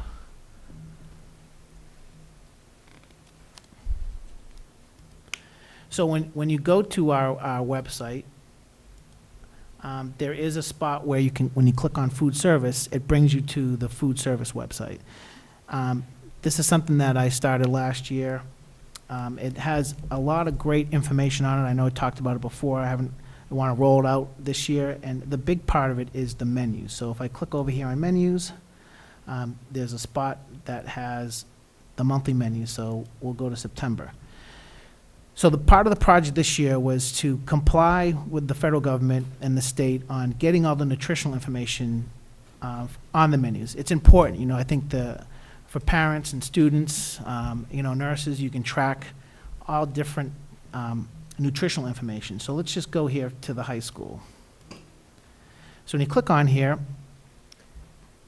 [SPEAKER 5] So when you go to our website, there is a spot where you can, when you click on food service, it brings you to the food service website. This is something that I started last year. It has a lot of great information on it. I know I talked about it before. I want to roll it out this year, and the big part of it is the menu. So if I click over here on menus, there's a spot that has the monthly menu, so we'll go to September. So the part of the project this year was to comply with the federal government and the state on getting all the nutritional information on the menus. It's important, you know, I think for parents and students, you know, nurses, you can track all different nutritional information. So let's just go here to the high school. So when you click on here,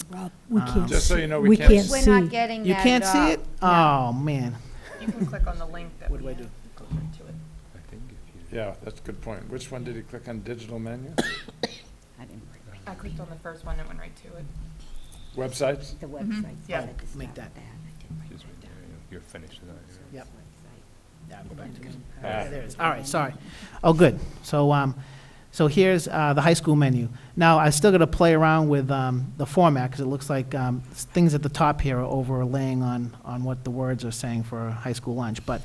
[SPEAKER 4] Rob, we can't
[SPEAKER 3] Just so
[SPEAKER 4] see-
[SPEAKER 3] you know,
[SPEAKER 4] we
[SPEAKER 3] we can't
[SPEAKER 4] can't
[SPEAKER 1] We're
[SPEAKER 4] see.
[SPEAKER 1] not getting
[SPEAKER 5] you
[SPEAKER 1] that
[SPEAKER 5] can't
[SPEAKER 1] at
[SPEAKER 5] see
[SPEAKER 1] all.
[SPEAKER 5] it?
[SPEAKER 1] No.
[SPEAKER 5] Oh, man.
[SPEAKER 6] You can click on the link that
[SPEAKER 5] What do I do?
[SPEAKER 6] Go right to it.
[SPEAKER 7] I think if you.
[SPEAKER 3] Yeah, that's a good point. Which one did you click on, digital menu?
[SPEAKER 1] I didn't bring
[SPEAKER 6] I clicked on the first one and went right to it.
[SPEAKER 3] Websites?
[SPEAKER 1] the website.
[SPEAKER 6] Yeah.
[SPEAKER 1] I had to
[SPEAKER 5] Make
[SPEAKER 1] start
[SPEAKER 5] that.
[SPEAKER 1] with I didn't bring
[SPEAKER 7] Just
[SPEAKER 1] that
[SPEAKER 7] right there,
[SPEAKER 1] down.
[SPEAKER 7] you're finished with that.
[SPEAKER 5] Yep.
[SPEAKER 1] Website.
[SPEAKER 5] Yeah, go back to it.
[SPEAKER 3] Ah.
[SPEAKER 5] There it is. All right, sorry. Oh, good. So here's the high school menu. Now, I still got to play around with the format, because it looks like things at the top here are overlaying on what the words are saying for high school lunch. But,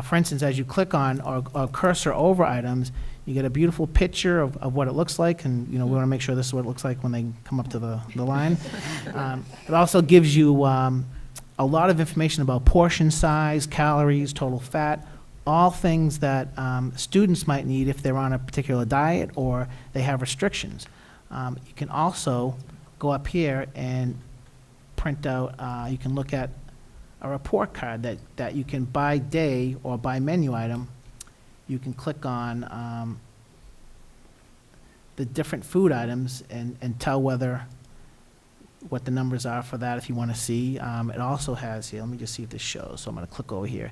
[SPEAKER 5] for instance, as you click on or cursor over items, you get a beautiful picture of what it looks like, and, you know, we want to make sure this is what it looks like when they come up to the line. It also gives you a lot of information about portion size, calories, total fat, all things that students might need if they're on a particular diet or they have restrictions. You can also go up here and print out, you can look at a report card that you can by day or by menu item. You can click on the different food items and tell what the numbers are for that if you want to see. It also has here, let me just see if this shows. So I'm going to click over here.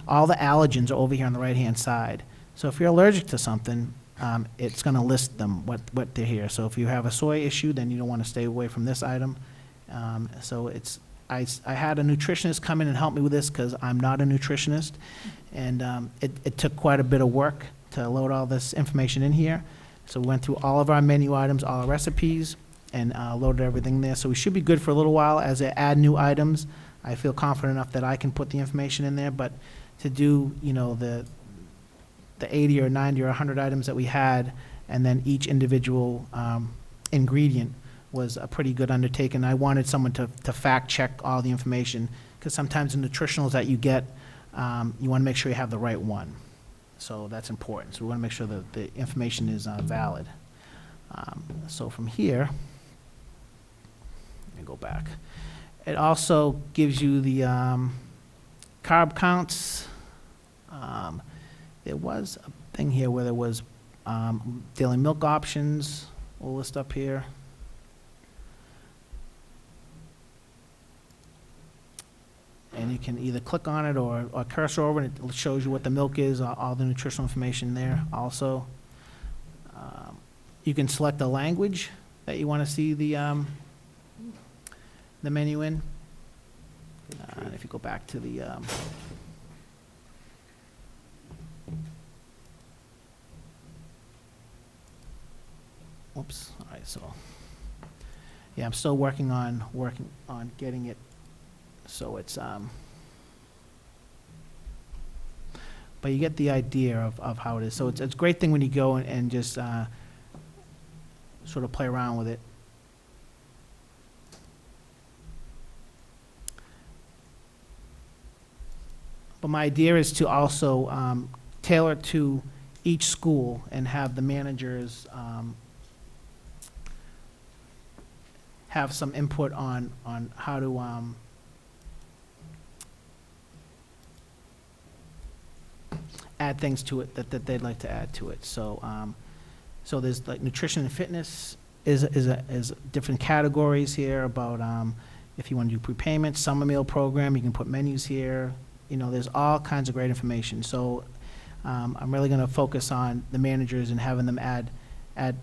[SPEAKER 5] All the allergens are over here on the right-hand side. So if you're allergic to something, it's going to list them, what they're here. So if you have a soy issue, then you don't want to stay away from this item. So I had a nutritionist come in and help me with this because I'm not a nutritionist. And it took quite a bit of work to load all this information in here. So we went through all of our menu items, all our recipes, and loaded everything there. So we should be good for a little while. As I add new items, I feel confident enough that I can put the information in there. But to do, you know, the 80 or 90 or 100 items that we had, and then each individual ingredient was a pretty good undertaking. I wanted someone to fact check all the information, because sometimes the nutritionals that you get, you want to make sure you have the right one. So that's important. So we want to make sure that the information is valid. So from here, let me go back. It also gives you the carb counts. There was a thing here where there was daily milk options. We'll list up here. And you can either click on it or cursor over it. It shows you what the milk is, all the nutritional information there also. You can select a language that you want to see the menu in. If you go back to the oops, all right, so yeah, I'm still working on getting it so it's but you get the idea of how it is. So it's a great thing when you go and just sort of play around with it. But my idea is to also tailor to each school and have the managers have some input on how to add things to it that they'd like to add to it. So so there's like nutrition and fitness is different categories here about if you want to do prepayment, summer meal program, you can put menus here. You know, there's all kinds of great information. So I'm really going to focus on the managers and having them add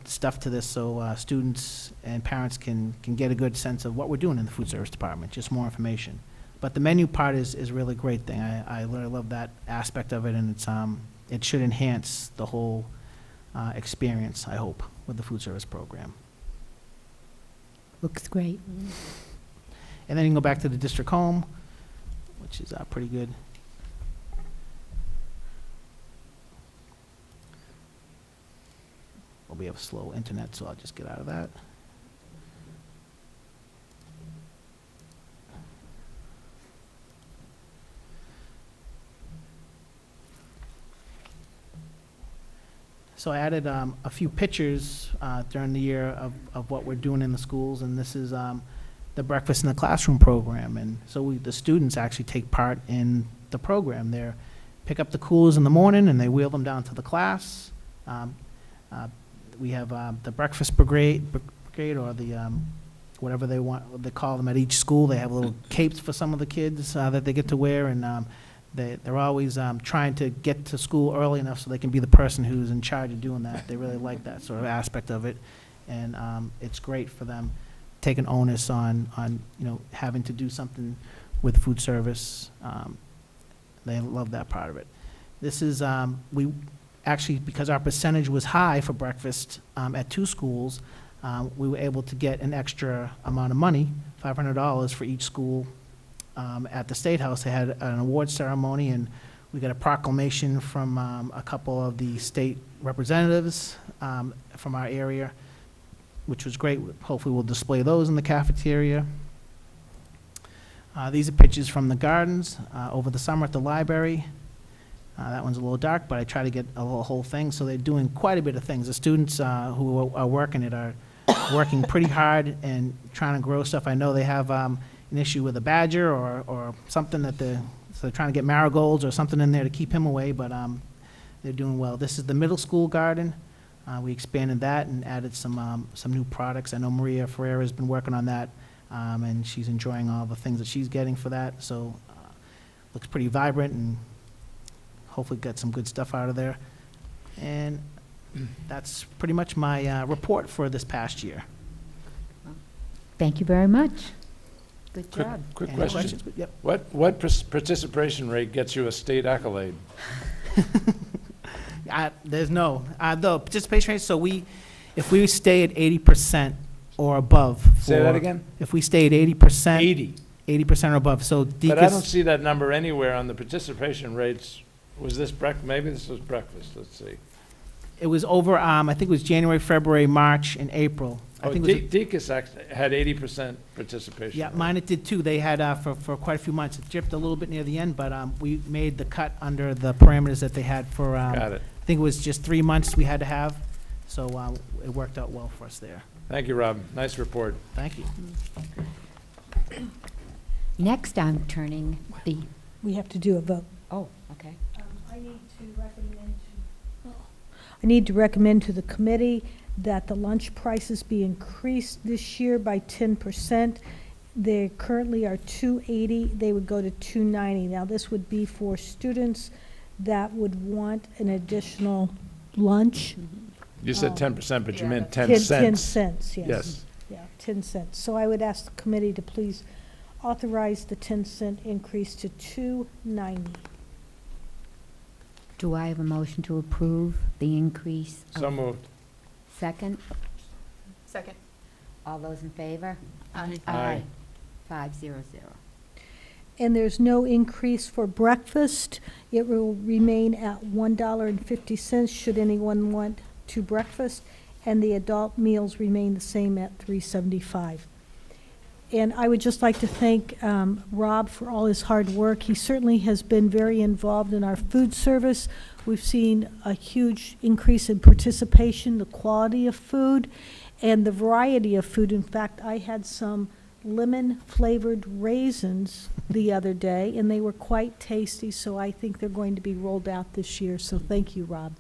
[SPEAKER 5] stuff to this so students and parents can get a good sense of what we're doing in the food service department, just more information. But the menu part is a really great thing. I really love that aspect of it, and it's it should enhance the whole experience, I hope, with the food service program.
[SPEAKER 1] Looks great.
[SPEAKER 5] And then you can go back to the district home, which is pretty good. Well, we have slow internet, so I'll just get out of that. So I added a few pictures during the year of what we're doing in the schools, and this is the Breakfast in the Classroom program. And so the students actually take part in the program. They pick up the coolers in the morning, and they wheel them down to the class. We have the Breakfast Brigade or the whatever they want, they call them at each school. They have little capes for some of the kids that they get to wear, and they're always trying to get to school early enough so they can be the person who's in charge of doing that. They really like that sort of aspect of it, and it's great for them, taking onus on having to do something with food service. They love that part of it. This is we actually, because our percentage was high for breakfast at 2 schools, we were able to get an extra amount of money, $500 for each school. At the State House, they had an award ceremony, and we got a proclamation from a couple of the state representatives from our area, which was great. Hopefully we'll display those in the cafeteria. These are pictures from the gardens over the summer at the library. That one's a little dark, but I try to get a whole thing, so they're doing quite a bit of things. The students who are working it are working pretty hard and trying to grow stuff. I know they have an issue with a badger or something that so they're trying to get marigolds or something in there to keep him away, but they're doing well. This is the middle school garden. We expanded that and added some new products. I know Maria Ferreira has been working on that, and she's enjoying all the things that she's getting for that. So looks pretty vibrant, and hopefully get some good stuff out of there. And that's pretty much my report for this past year.
[SPEAKER 1] Thank you very much. Good
[SPEAKER 3] Quick-
[SPEAKER 1] job.
[SPEAKER 3] Quick
[SPEAKER 5] Any
[SPEAKER 3] question.
[SPEAKER 5] questions? Yep.
[SPEAKER 3] What participation rate gets you a state accolade?
[SPEAKER 5] There's no, the participation rate, so if we stay at 80% or above.
[SPEAKER 3] Say that again?
[SPEAKER 5] If we stay at 80%.
[SPEAKER 3] 80.
[SPEAKER 5] 80% or above, so
[SPEAKER 3] But I don't
[SPEAKER 5] DCAS,
[SPEAKER 3] see that number anywhere on the participation rates. Was this maybe this was breakfast, let's see.
[SPEAKER 5] it was over, I think it was January, February, March, and April. I
[SPEAKER 3] Oh,
[SPEAKER 5] think it was,
[SPEAKER 3] Deacon's had 80% participation.
[SPEAKER 5] yeah,
[SPEAKER 3] rate.
[SPEAKER 5] mine it did too. They had, for quite a few months. It dipped a little bit near the end, but we made the cut under the parameters that they had for,
[SPEAKER 3] Got it.
[SPEAKER 5] I think it was just 3 months we had to have, so it worked out well for us there.
[SPEAKER 3] Thank you, Rob. Nice report.
[SPEAKER 5] Thank you.
[SPEAKER 1] Next, I'm turning the,
[SPEAKER 4] We have to do a vote.
[SPEAKER 1] oh, okay.
[SPEAKER 4] I need to recommend to the committee that the lunch prices be increased this year by 10%. They currently are $2.80. They would go to $2.90. Now, this would be for students that would want an additional lunch.
[SPEAKER 3] You said
[SPEAKER 4] Oh.
[SPEAKER 3] 10%, but you
[SPEAKER 6] Yeah,
[SPEAKER 3] meant
[SPEAKER 6] that's-
[SPEAKER 3] 10
[SPEAKER 4] 10
[SPEAKER 3] cents.
[SPEAKER 4] cents, yes.
[SPEAKER 3] Yes.
[SPEAKER 4] Yeah, 10 cents. So I would ask the committee to please authorize the 10-cent increase to $2.90.
[SPEAKER 1] Do I have a motion to approve the increase?
[SPEAKER 3] So
[SPEAKER 1] of-
[SPEAKER 3] moved.
[SPEAKER 1] Second?
[SPEAKER 6] Second.
[SPEAKER 1] All those in favor?
[SPEAKER 3] Aye.
[SPEAKER 1] 500.
[SPEAKER 4] And there's no increase for breakfast. It will remain at $1.50 should anyone want to breakfast, and the adult meals remain the same at $3.75. And I would just like to thank Rob for all his hard work. He certainly has been very involved in our food service. We've seen a huge increase in participation, the quality of food, and the variety of food. In fact, I had some lemon-flavored raisins the other day, and they were quite tasty, so I think they're going to be rolled out this year. So thank you, Rob.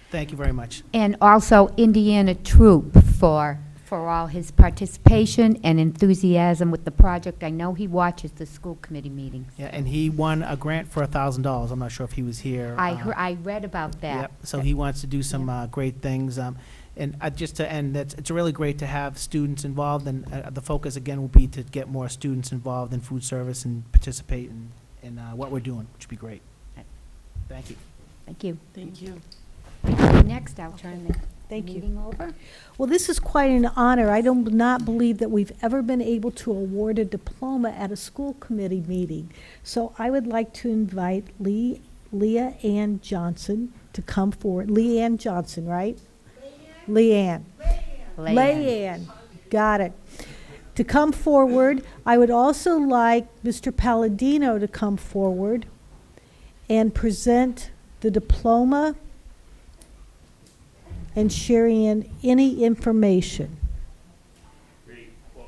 [SPEAKER 5] Thank you very much.
[SPEAKER 1] And also Indiana Troop for all his participation and enthusiasm with the project. I know he watches the school committee meetings.
[SPEAKER 5] Yeah, and he won a grant for $1,000. I'm not sure if he was here.
[SPEAKER 1] I read about that.
[SPEAKER 5] Yep, so he wants to do some great things. And just to end, it's really great to have students involved, and the focus, again, will be to get more students involved in food service and participate in what we're doing, which would be great. Thank you.
[SPEAKER 1] Thank you.
[SPEAKER 8] Thank you.
[SPEAKER 1] Next, I'll turn the
[SPEAKER 4] Thank you.
[SPEAKER 1] meeting over.
[SPEAKER 4] Well, this is quite an honor. I do not believe that we've ever been able to award a diploma at a school committee meeting. So I would like to invite Leah Ann Johnson to come forward. Leanne Johnson, right? Leanne. Leanne. Got it. To come forward. I would also like Mr. Palladino to come forward and present the diploma and sharing in any information.
[SPEAKER 8] Great. Well,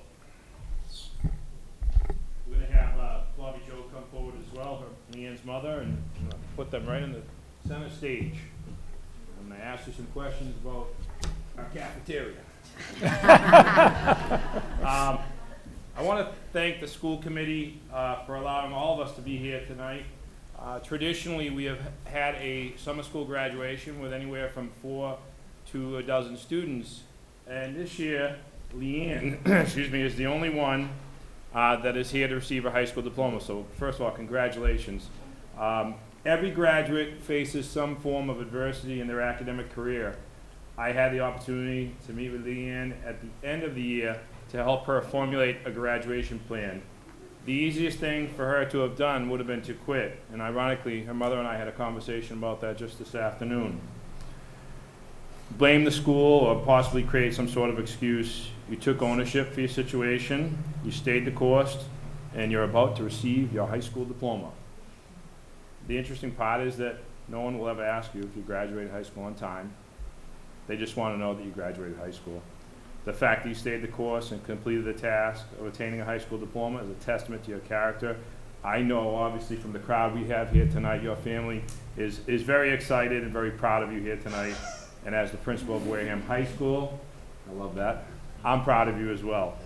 [SPEAKER 8] we're going to have Bobby Joe come forward as well, her Leanne's mother, and put them right in the center stage. I'm going to ask you some questions about our cafeteria. I want to thank the school committee for allowing all of us to be here tonight. Traditionally, we have had a summer school graduation with anywhere from 4 to a dozen students, and this year, Leanne, excuse me, is the only one that is here to receive a high school diploma. So first of all, congratulations. Every graduate faces some form of adversity in their academic career. I had the opportunity to meet with Leanne at the end of the year to help her formulate a graduation plan. The easiest thing for her to have done would have been to quit, and ironically, her mother and I had a conversation about that just this afternoon. Blame the school or possibly create some sort of excuse. You took ownership for your situation, you stayed the course, and you're about to receive your high school diploma. The interesting part is that no one will ever ask you if you graduated high school on time. They just want to know that you graduated high school. The fact that you stayed the course and completed the task of attaining a high school diploma is a testament to your character. I know, obviously, from the crowd we have here tonight, your family is very excited and very proud of you here tonight. And as the principal of Wareham High School, I love that, I'm proud of you as well.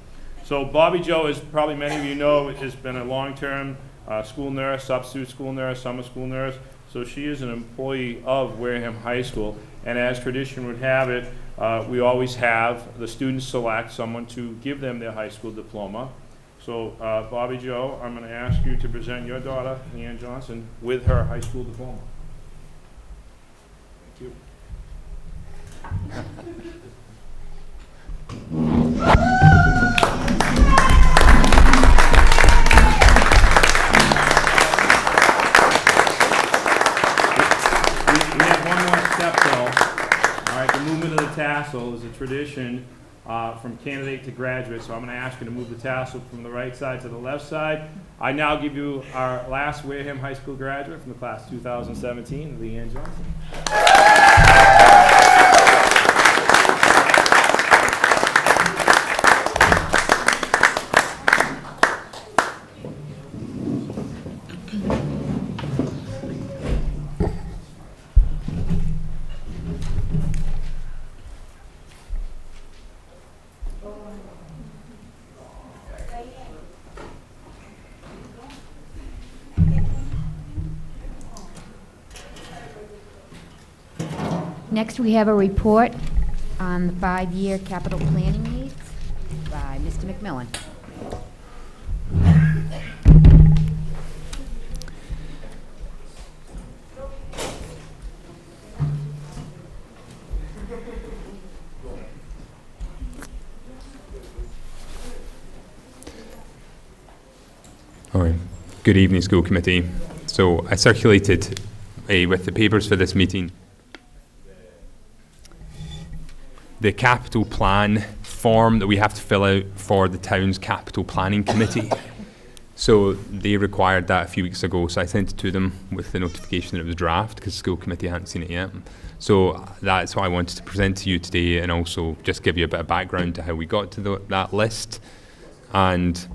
[SPEAKER 8] So Bobby Joe, as probably many of you know, has been a long-term school nurse, substitute school nurse, summer school nurse. So she is an employee of Wareham High School. And as tradition would have it, we always have the students select someone to give them their high school diploma. So Bobby Joe, I'm going to ask you to present your daughter, Leanne Johnson, with her high school diploma. Thank you. We have one more step though. All right, the movement of the tassel is a tradition from candidate to graduate, so I'm going to ask you to move the tassel from the right side to the left side. I now give you our last Wareham High School graduate from the class 2017, Leanne Johnson.
[SPEAKER 1] Next, we have a report on the 5-year capital planning needs by Mr. McMillan.
[SPEAKER 7] All right. Good evening, school committee. So I circulated with the papers for this meeting the capital plan form that we have to fill out for the town's capital planning committee. So they required that a few weeks ago, so I sent it to them with the notification that it was draft because the school committee hadn't seen it yet. So that's what I wanted to present to you today, and also just give you a bit of background to how we got to that list and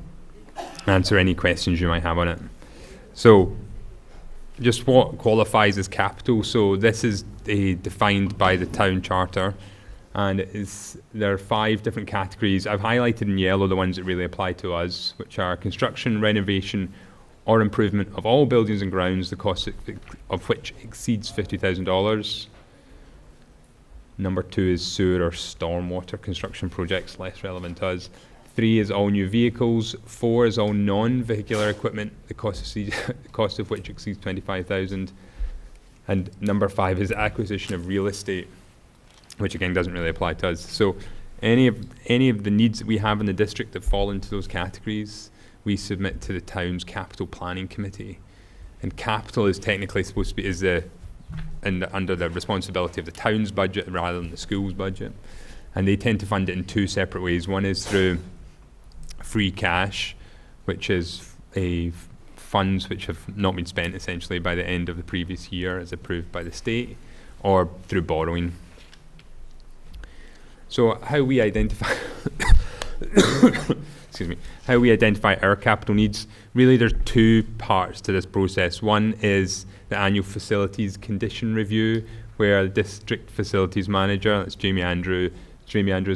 [SPEAKER 7] answer any questions you might have on it. So just what qualifies as capital. So this is defined by the town charter, and there are 5 different categories. I've highlighted in yellow the ones that really apply to us, which are construction, renovation, or improvement of all buildings and grounds, the cost of which exceeds $50,000. Number 2 is sewer or stormwater construction projects, less relevant to us. 3 is all new vehicles. 4 is all non-vehicular equipment, the cost of which exceeds $25,000. And number 5 is acquisition of real estate, which again doesn't really apply to us. So any of the needs that we have in the district that fall into those categories, we submit to the town's capital planning committee. And capital is technically supposed to be under the responsibility of the town's budget rather than the school's budget. And they tend to fund it in 2 separate ways. One is through free cash, which is funds which have not been spent essentially by the end of the previous year as approved by the state, or through borrowing. So how we identify excuse me, how we identify our capital needs, really there's 2 parts to this process. One is the annual facilities condition review, where the district facilities manager, that's Jamie Andrews,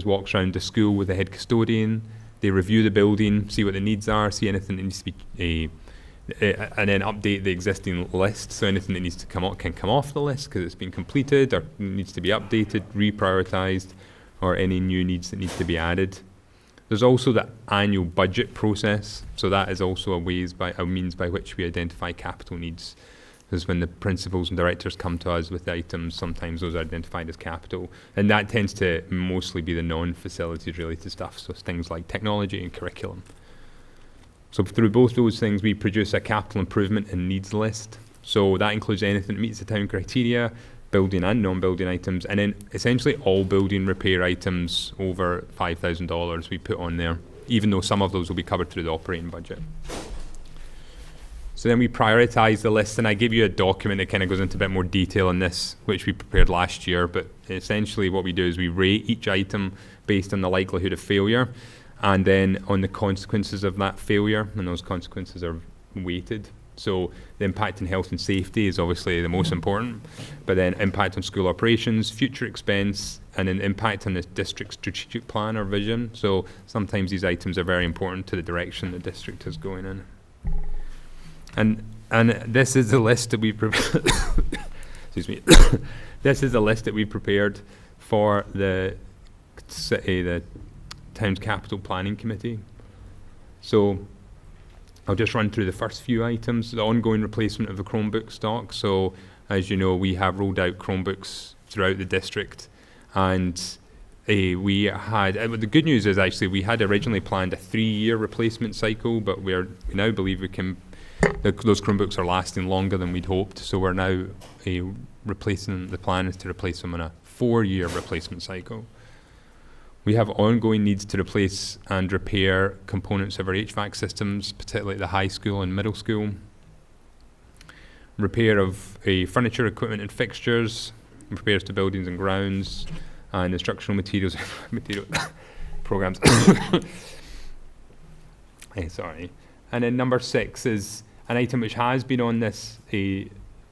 [SPEAKER 7] walks around the school with the head custodian. They review the building, see what the needs are, see anything that needs to be and then update the existing list. So anything that needs to come off can come off the list because it's been completed or needs to be updated, reprioritized, or any new needs that need to be added. There's also the annual budget process. So that is also a means by which we identify capital needs. Because when the principals and directors come to us with the items, sometimes those are identified as capital. And that tends to mostly be the non-facilities related stuff. So it's things like technology and curriculum. So through both those things, we produce a capital improvement and needs list. So that includes anything that meets the town criteria, building and non-building items, and then essentially all building repair items over $5,000 we put on there, even though some of those will be covered through the operating budget. So then we prioritize the list, and I give you a document that kind of goes into a bit more detail on this, which we prepared last year, but essentially what we do is we rate each item based on the likelihood of failure, and then on the consequences of that failure, and those consequences are weighted. So the impact on health and safety is obviously the most important, but then impact on school operations, future expense, and then impact on the district strategic plan or vision. So sometimes these items are very important to the direction the district is going in. And this is the list that we prepared. Excuse me. This is the list that we prepared for the town's capital planning committee. So I'll just run through the first few items. The ongoing replacement of the Chromebook stock. So as you know, we have rolled out Chromebooks throughout the district, and we had, the good news is actually we had originally planned a 3-year replacement cycle, but we now believe we can, those Chromebooks are lasting longer than we'd hoped, so we're now replacing, the plan is to replace them on a 4-year replacement cycle. We have ongoing needs to replace and repair components of our HVAC systems, particularly at the high school and middle school. Repair of furniture, equipment and fixtures, repairs to buildings and grounds, and instructional materials programs. Sorry. And then number 6 is an item which has been on this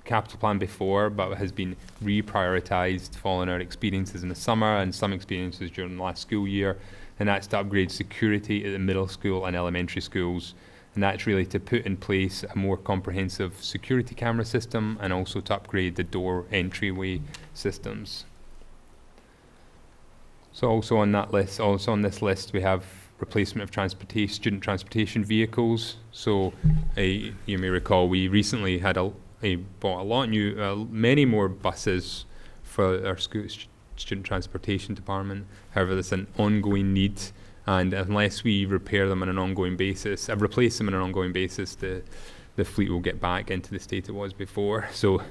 [SPEAKER 7] capital plan before, but has been reprioritized following our experiences in the summer and some experiences during the last school year, and that's to upgrade security at the middle school and elementary schools. And that's really to put in place a more comprehensive security camera system and also to upgrade the door entryway systems. So also on this list, we have replacement of student transportation vehicles. So you may recall we recently had bought many more buses for our student transportation department. However, there's an ongoing need, and unless we repair them on an ongoing basis, replace them on an ongoing basis, the fleet will get back into the state it was before. So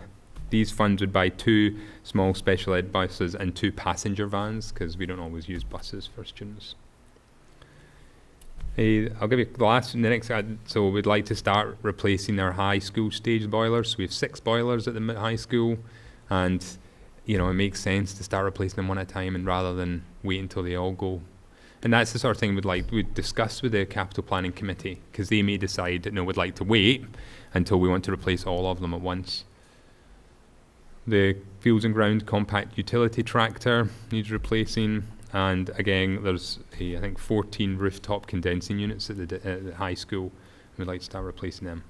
[SPEAKER 7] these funds would buy 2 small special ed buses and 2 passenger vans, because we don't always use buses for students. I'll give you the next. So we'd like to start replacing our high school stage boilers. So we have 6 boilers at the high school, and it makes sense to start replacing them one at a time, and rather than wait until they all go. And that's the sort of thing we'd discuss with the capital planning committee, because they may decide that we'd like to wait until we want to replace all of them at once. The fields and ground compact utility tractor needs replacing. And again, there's I think 14 rooftop condensing units at the high school, and we'd like to start replacing them.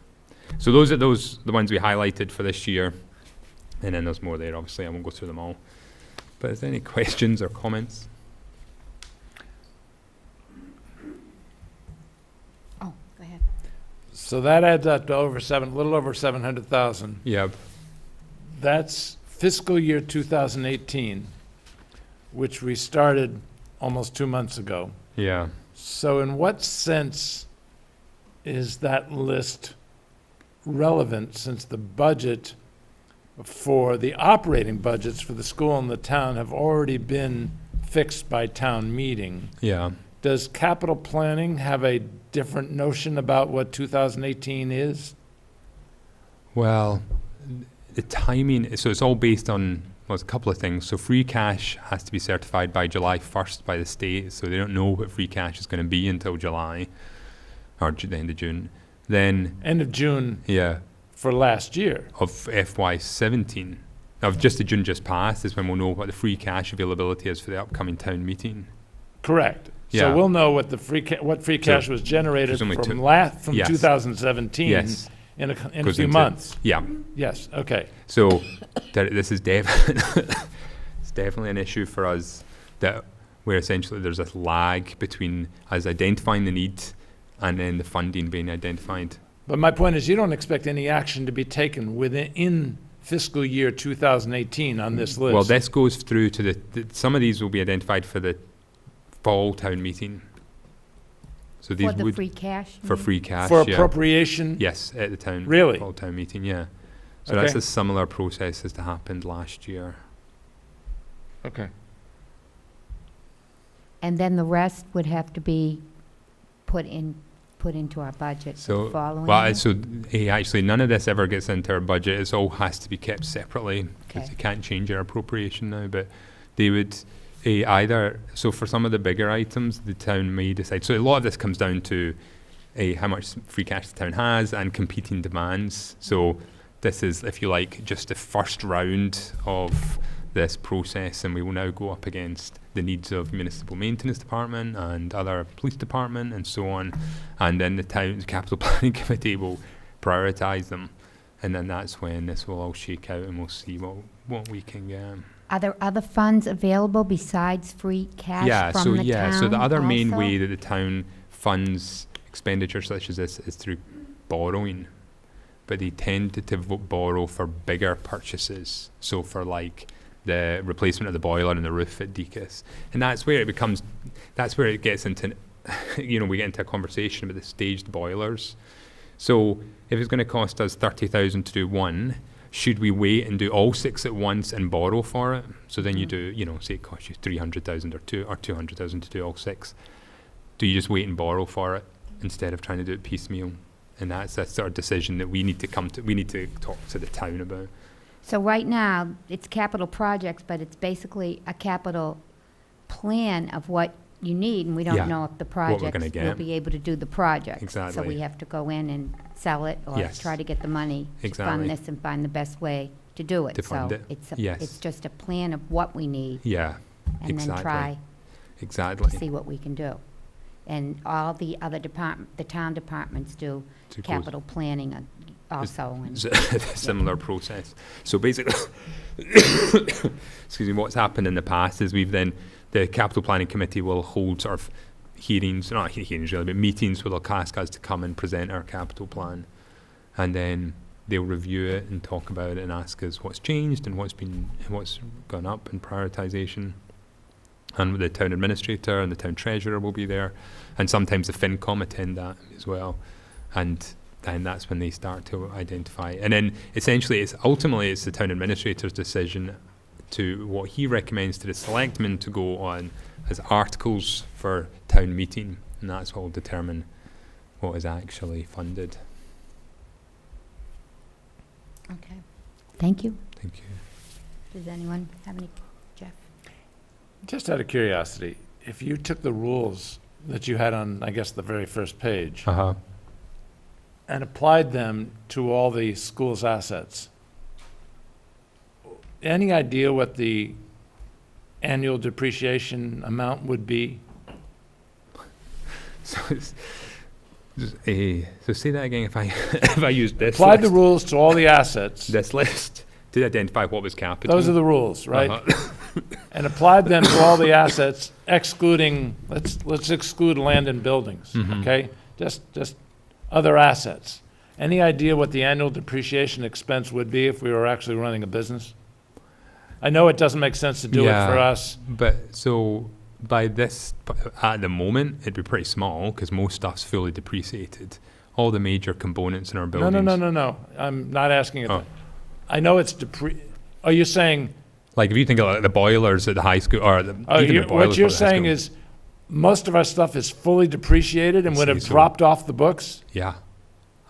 [SPEAKER 7] So those are the ones we highlighted for this year, and then there's more there. Obviously, I won't go through them all. But is there any questions or comments?
[SPEAKER 1] Oh, go ahead.
[SPEAKER 3] So that adds up to a little over 700,000.
[SPEAKER 7] Yeah.
[SPEAKER 3] that's fiscal year 2018, which we started almost 2 months ago.
[SPEAKER 7] Yeah.
[SPEAKER 3] So in what sense is that list relevant, since the budget for the operating budgets for the school and the town have already been fixed by town meeting?
[SPEAKER 7] Yeah.
[SPEAKER 3] Does capital planning have a different notion about what 2018 is?
[SPEAKER 7] Well, the timing, so it's all based on, well, it's a couple of things. So free cash has to be certified by July 1st by the state, so they don't know what free cash is going to be until July, or the end of June. Then,
[SPEAKER 3] End of June
[SPEAKER 7] yeah,
[SPEAKER 3] for last year.
[SPEAKER 7] of FY17, of just the June just passed, is when we'll know what the free cash availability is for the upcoming town meeting.
[SPEAKER 3] Correct.
[SPEAKER 7] Yeah.
[SPEAKER 3] So we'll know what the what free cash was generated
[SPEAKER 7] presumably
[SPEAKER 3] from
[SPEAKER 7] Yes.
[SPEAKER 3] 2017
[SPEAKER 7] Yes.
[SPEAKER 3] in a
[SPEAKER 7] Goes
[SPEAKER 3] few
[SPEAKER 7] into-
[SPEAKER 3] months.
[SPEAKER 7] Yeah.
[SPEAKER 3] Yes, okay.
[SPEAKER 7] So this is it's definitely an issue for us, that where essentially there's a lag between us identifying the need and then the funding being identified.
[SPEAKER 3] But my point is, you don't expect any action to be taken in fiscal year 2018 on this list.
[SPEAKER 7] Well, this goes through to some of these will be identified for the fall town meeting. So these
[SPEAKER 1] For the
[SPEAKER 7] would
[SPEAKER 1] free cash? you
[SPEAKER 7] for
[SPEAKER 1] mean?
[SPEAKER 7] free cash.
[SPEAKER 3] For
[SPEAKER 7] yeah.
[SPEAKER 3] appropriation?
[SPEAKER 7] Yes, at the town
[SPEAKER 3] Really?
[SPEAKER 7] fall town meeting. Yeah. So that's
[SPEAKER 3] Okay.
[SPEAKER 7] a similar process as to happened last year.
[SPEAKER 3] Okay.
[SPEAKER 1] And then the rest would have to be put into our budget for
[SPEAKER 7] So,
[SPEAKER 1] the following
[SPEAKER 7] well,
[SPEAKER 1] year?
[SPEAKER 7] so actually, none of this ever gets into our budget. It all has to be kept separately because
[SPEAKER 1] Okay.
[SPEAKER 7] they can't change our appropriation now. But they would either, so for some of the bigger items, the town may decide. So a lot of this comes down to how much free cash the town has and competing demands. So this is, if you like, just the first round of this process, and we will now go up against the needs of municipal maintenance department and other police department and so on, and then the town's capital planning committee will prioritise them, and then that's when this will all shake out and we'll see what we can get.
[SPEAKER 1] Are there other funds available besides free cash from the town
[SPEAKER 7] so the other main
[SPEAKER 1] also?
[SPEAKER 7] way that the town funds expenditure such as this is through borrowing, but they tend to borrow for bigger purchases, so for like the replacement of the boiler and the roof at Deacon's. And that's where it gets into, we get into a conversation about the staged boilers. So if it's going to cost us 30,000 to do one, should we wait and do all 6 at once and borrow for it? So then you do, say it costs you 300,000 or 200,000 to do all 6. Do you just wait and borrow for it instead of trying to do it piecemeal? And that's that sort of decision that we need to talk to the town about.
[SPEAKER 1] So right now, it's capital projects, but it's basically a capital plan of what you need, and we
[SPEAKER 7] Yeah,
[SPEAKER 1] don't know if the
[SPEAKER 7] we're gonna
[SPEAKER 1] projects will
[SPEAKER 7] get.
[SPEAKER 1] be able to do the project. So
[SPEAKER 7] Exactly.
[SPEAKER 1] we have to go in and sell it, or
[SPEAKER 7] Yes.
[SPEAKER 1] try to get the money to
[SPEAKER 7] Exactly.
[SPEAKER 1] fund this and find the best way to do it.
[SPEAKER 7] To fund it, yes.
[SPEAKER 1] It's just a plan of what we need,
[SPEAKER 7] Yeah,
[SPEAKER 1] and then
[SPEAKER 7] exactly.
[SPEAKER 1] try to
[SPEAKER 7] exactly.
[SPEAKER 1] see what we can do. And all the other the town departments do
[SPEAKER 7] To go-
[SPEAKER 1] capital planning also. And
[SPEAKER 7] It's a similar process. So basically, excuse me, what's happened in the past is the capital planning committee will hold sort of hearings, not hearings really, but meetings where they'll ask us to come and present our capital plan. And then they'll review it and talk about it and ask us what's changed and what's gone up in prioritisation. And the town administrator and the town treasurer will be there. And sometimes the FinCom attend that as well. And that's when they start to identify. And then essentially ultimately it's the town administrator's decision to what he recommends to the selectmen to go on as articles for town meeting. And that's what will determine what is actually funded.
[SPEAKER 1] Okay. Thank you.
[SPEAKER 7] Thank you.
[SPEAKER 1] Does anyone have any, Jeff?
[SPEAKER 3] Just out of curiosity, if you took the rules that you had on, I guess, the very first page,
[SPEAKER 7] Uh-huh.
[SPEAKER 3] and applied them to all the school's assets, any idea what the annual depreciation amount would be?
[SPEAKER 7] So so say that again. If I use this
[SPEAKER 3] Applied the
[SPEAKER 7] list,
[SPEAKER 3] rules to all the assets,
[SPEAKER 7] this list to identify what was capital.
[SPEAKER 3] those are the rules, right?
[SPEAKER 7] Uh-huh.
[SPEAKER 3] And applied them to all the assets, excluding, let's exclude land and buildings,
[SPEAKER 7] Mhm.
[SPEAKER 3] okay? Just other assets. Any idea what the annual depreciation expense would be if we were actually running a business? I know it doesn't make sense to do it for us.
[SPEAKER 7] But so at the moment, it'd be pretty small because most stuff's fully depreciated. All the major components in our
[SPEAKER 3] No,
[SPEAKER 7] buildings.
[SPEAKER 3] no. I'm not asking it.
[SPEAKER 7] Oh.
[SPEAKER 3] I know it's are you saying,
[SPEAKER 7] Like if you think of like the boilers at the high school, or even the boilers
[SPEAKER 3] what you're
[SPEAKER 7] at the high
[SPEAKER 3] saying
[SPEAKER 7] school.
[SPEAKER 3] is most of our stuff is fully depreciated and would
[SPEAKER 7] See,
[SPEAKER 3] have
[SPEAKER 7] so-
[SPEAKER 3] dropped off the books?
[SPEAKER 7] Yeah,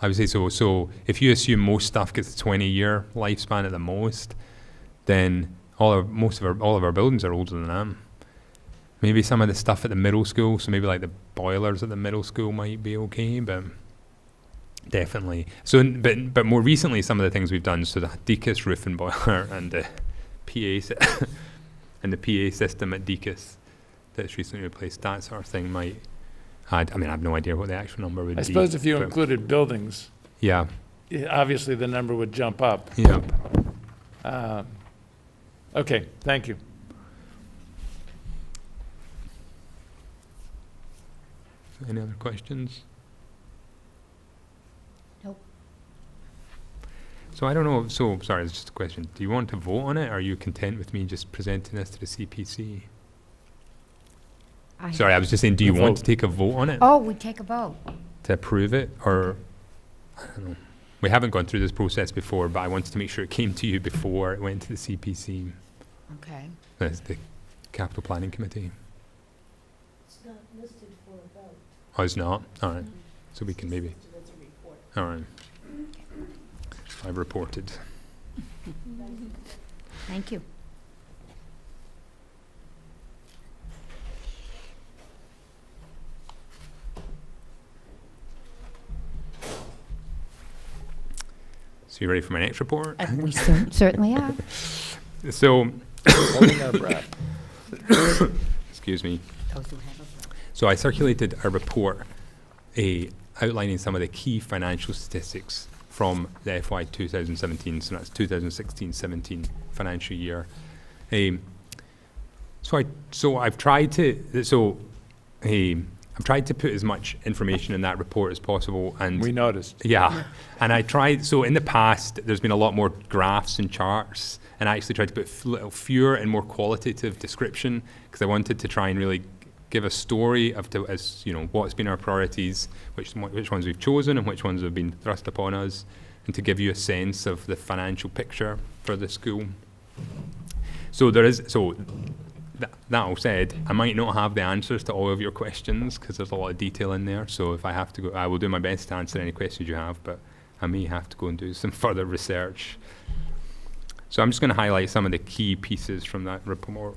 [SPEAKER 7] I would say so. So if you assume most stuff gets a 20-year lifespan at the most, then all of our buildings are older than that. Maybe some of the stuff at the middle school, so maybe like the boilers at the middle school might be okay, but definitely. So, but more recently, some of the things we've done, so the Deacon's roof and boiler and the and the PA system at Deacon's that's recently replaced, that sort of thing might. I mean, I have no idea what the actual number would be.
[SPEAKER 3] I suppose if you
[SPEAKER 7] but
[SPEAKER 3] included buildings,
[SPEAKER 7] yeah,
[SPEAKER 3] obviously the number would jump up.
[SPEAKER 7] yeah.
[SPEAKER 3] Okay, thank you.
[SPEAKER 7] Any other questions?
[SPEAKER 1] Nope.
[SPEAKER 7] So I don't know, so, sorry, it's just a question. Do you want to vote on it, or are you content with me just presenting this to the CPC? Sorry, I was just saying, do you
[SPEAKER 3] A
[SPEAKER 7] want
[SPEAKER 3] vote.
[SPEAKER 7] to take a vote on it
[SPEAKER 1] Oh, we take a vote.
[SPEAKER 7] to approve it, or, I don't know. We haven't gone through this process before, but I wanted to make sure it came to you before it went to the CPC,
[SPEAKER 1] Okay.
[SPEAKER 7] that's the Capital Planning Committee.
[SPEAKER 4] It's not listed for a vote.
[SPEAKER 7] Oh, it's not? All right, so we can maybe,
[SPEAKER 4] That's a report.
[SPEAKER 7] all right. I've reported.
[SPEAKER 1] Thank you.
[SPEAKER 7] So you ready for my next report?
[SPEAKER 1] We certainly are.
[SPEAKER 7] So,
[SPEAKER 3] Holding our breath.
[SPEAKER 7] excuse me.
[SPEAKER 1] Those who have a vote.
[SPEAKER 7] So I circulated a report outlining some of the key financial statistics from the FY 2017, so that's 2016-17 financial year. I've tried to put as much information in that report as possible, and
[SPEAKER 3] We noticed.
[SPEAKER 7] yeah, and I tried, so in the past, there's been a lot more graphs and charts, and I actually tried to put fewer and more qualitative description, because I wanted to try and really give a story of what's been our priorities, which ones we've chosen and which ones have been thrust upon us, and to give you a sense of the financial picture for the school. So that all said, I might not have the answers to all of your questions because there's a lot of detail in there. So if I have to go, I will do my best to answer any questions you have, but I may have to go and do some further research. So I'm just going to highlight some of the key pieces from that report.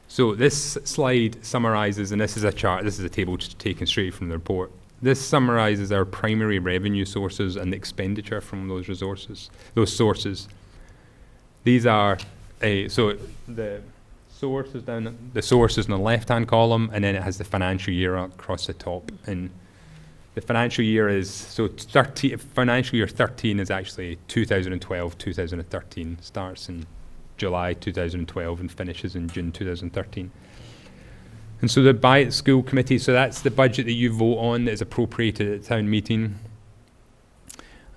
[SPEAKER 7] So this slide summarizes, and this is a chart, this is a table just taken straight from the report. This summarizes our primary revenue sources and the expenditure from those sources. These are so the source is in the left-hand column, and then it has the financial year across the top. And the financial year is, financial year 13 is actually 2012-2013, starts in July 2012 and finishes in June 2013. And so the Buy It School Committee, so that's the budget that you vote on that is appropriated at the town meeting.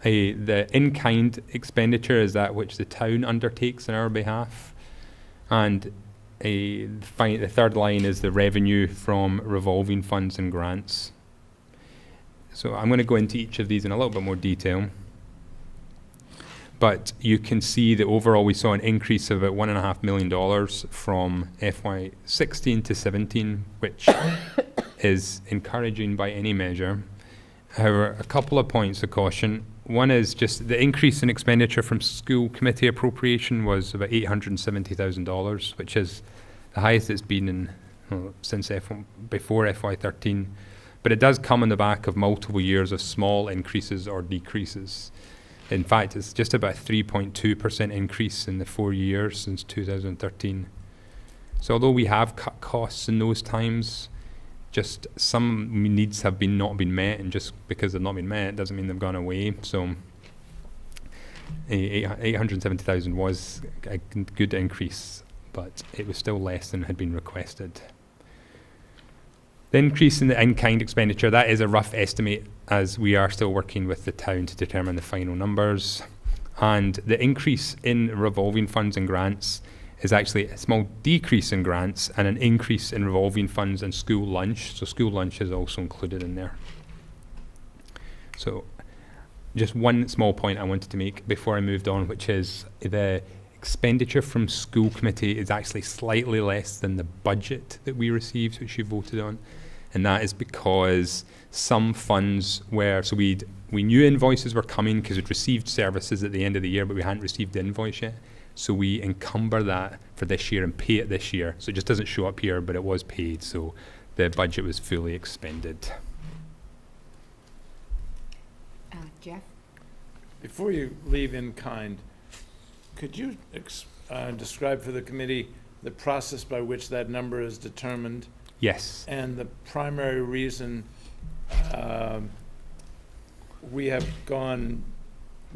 [SPEAKER 7] The in-kind expenditure is that which the town undertakes on our behalf. And the third line is the revenue from revolving funds and grants. So I'm going to go into each of these in a little bit more detail. But you can see that overall we saw an increase of about $1.5 million from FY 16 to 17, which is encouraging by any measure. However, a couple of points of caution. One is just the increase in expenditure from school committee appropriation was about $870,000, which is the highest it's been since before FY 13. But it does come on the back of multiple years of small increases or decreases. In fact, it's just about a 3.2% increase in the 4 years since 2013. So although we have cut costs in those times, just some needs have not been met, and just because they've not been met doesn't mean they've gone away. So 870,000 was a good increase, but it was still less than had been requested. The increase in the in-kind expenditure, that is a rough estimate, as we are still working with the town to determine the final numbers. And the increase in revolving funds and grants is actually a small decrease in grants and an increase in revolving funds and school lunch. So school lunch is also included in there. So just one small point I wanted to make before I moved on, which is the expenditure from school committee is actually slightly less than the budget that we received, which you voted on. And that is because some funds were, so we knew invoices were coming because we'd received services at the end of the year, but we hadn't received the invoice yet. So we encumber that for this year and pay it this year. So it just doesn't show up here, but it was paid. So the budget was fully expended.
[SPEAKER 1] Jeff?
[SPEAKER 3] Before you leave in kind, could you describe for the committee the process by which that number is determined
[SPEAKER 7] Yes.
[SPEAKER 3] and the primary reason we have gone,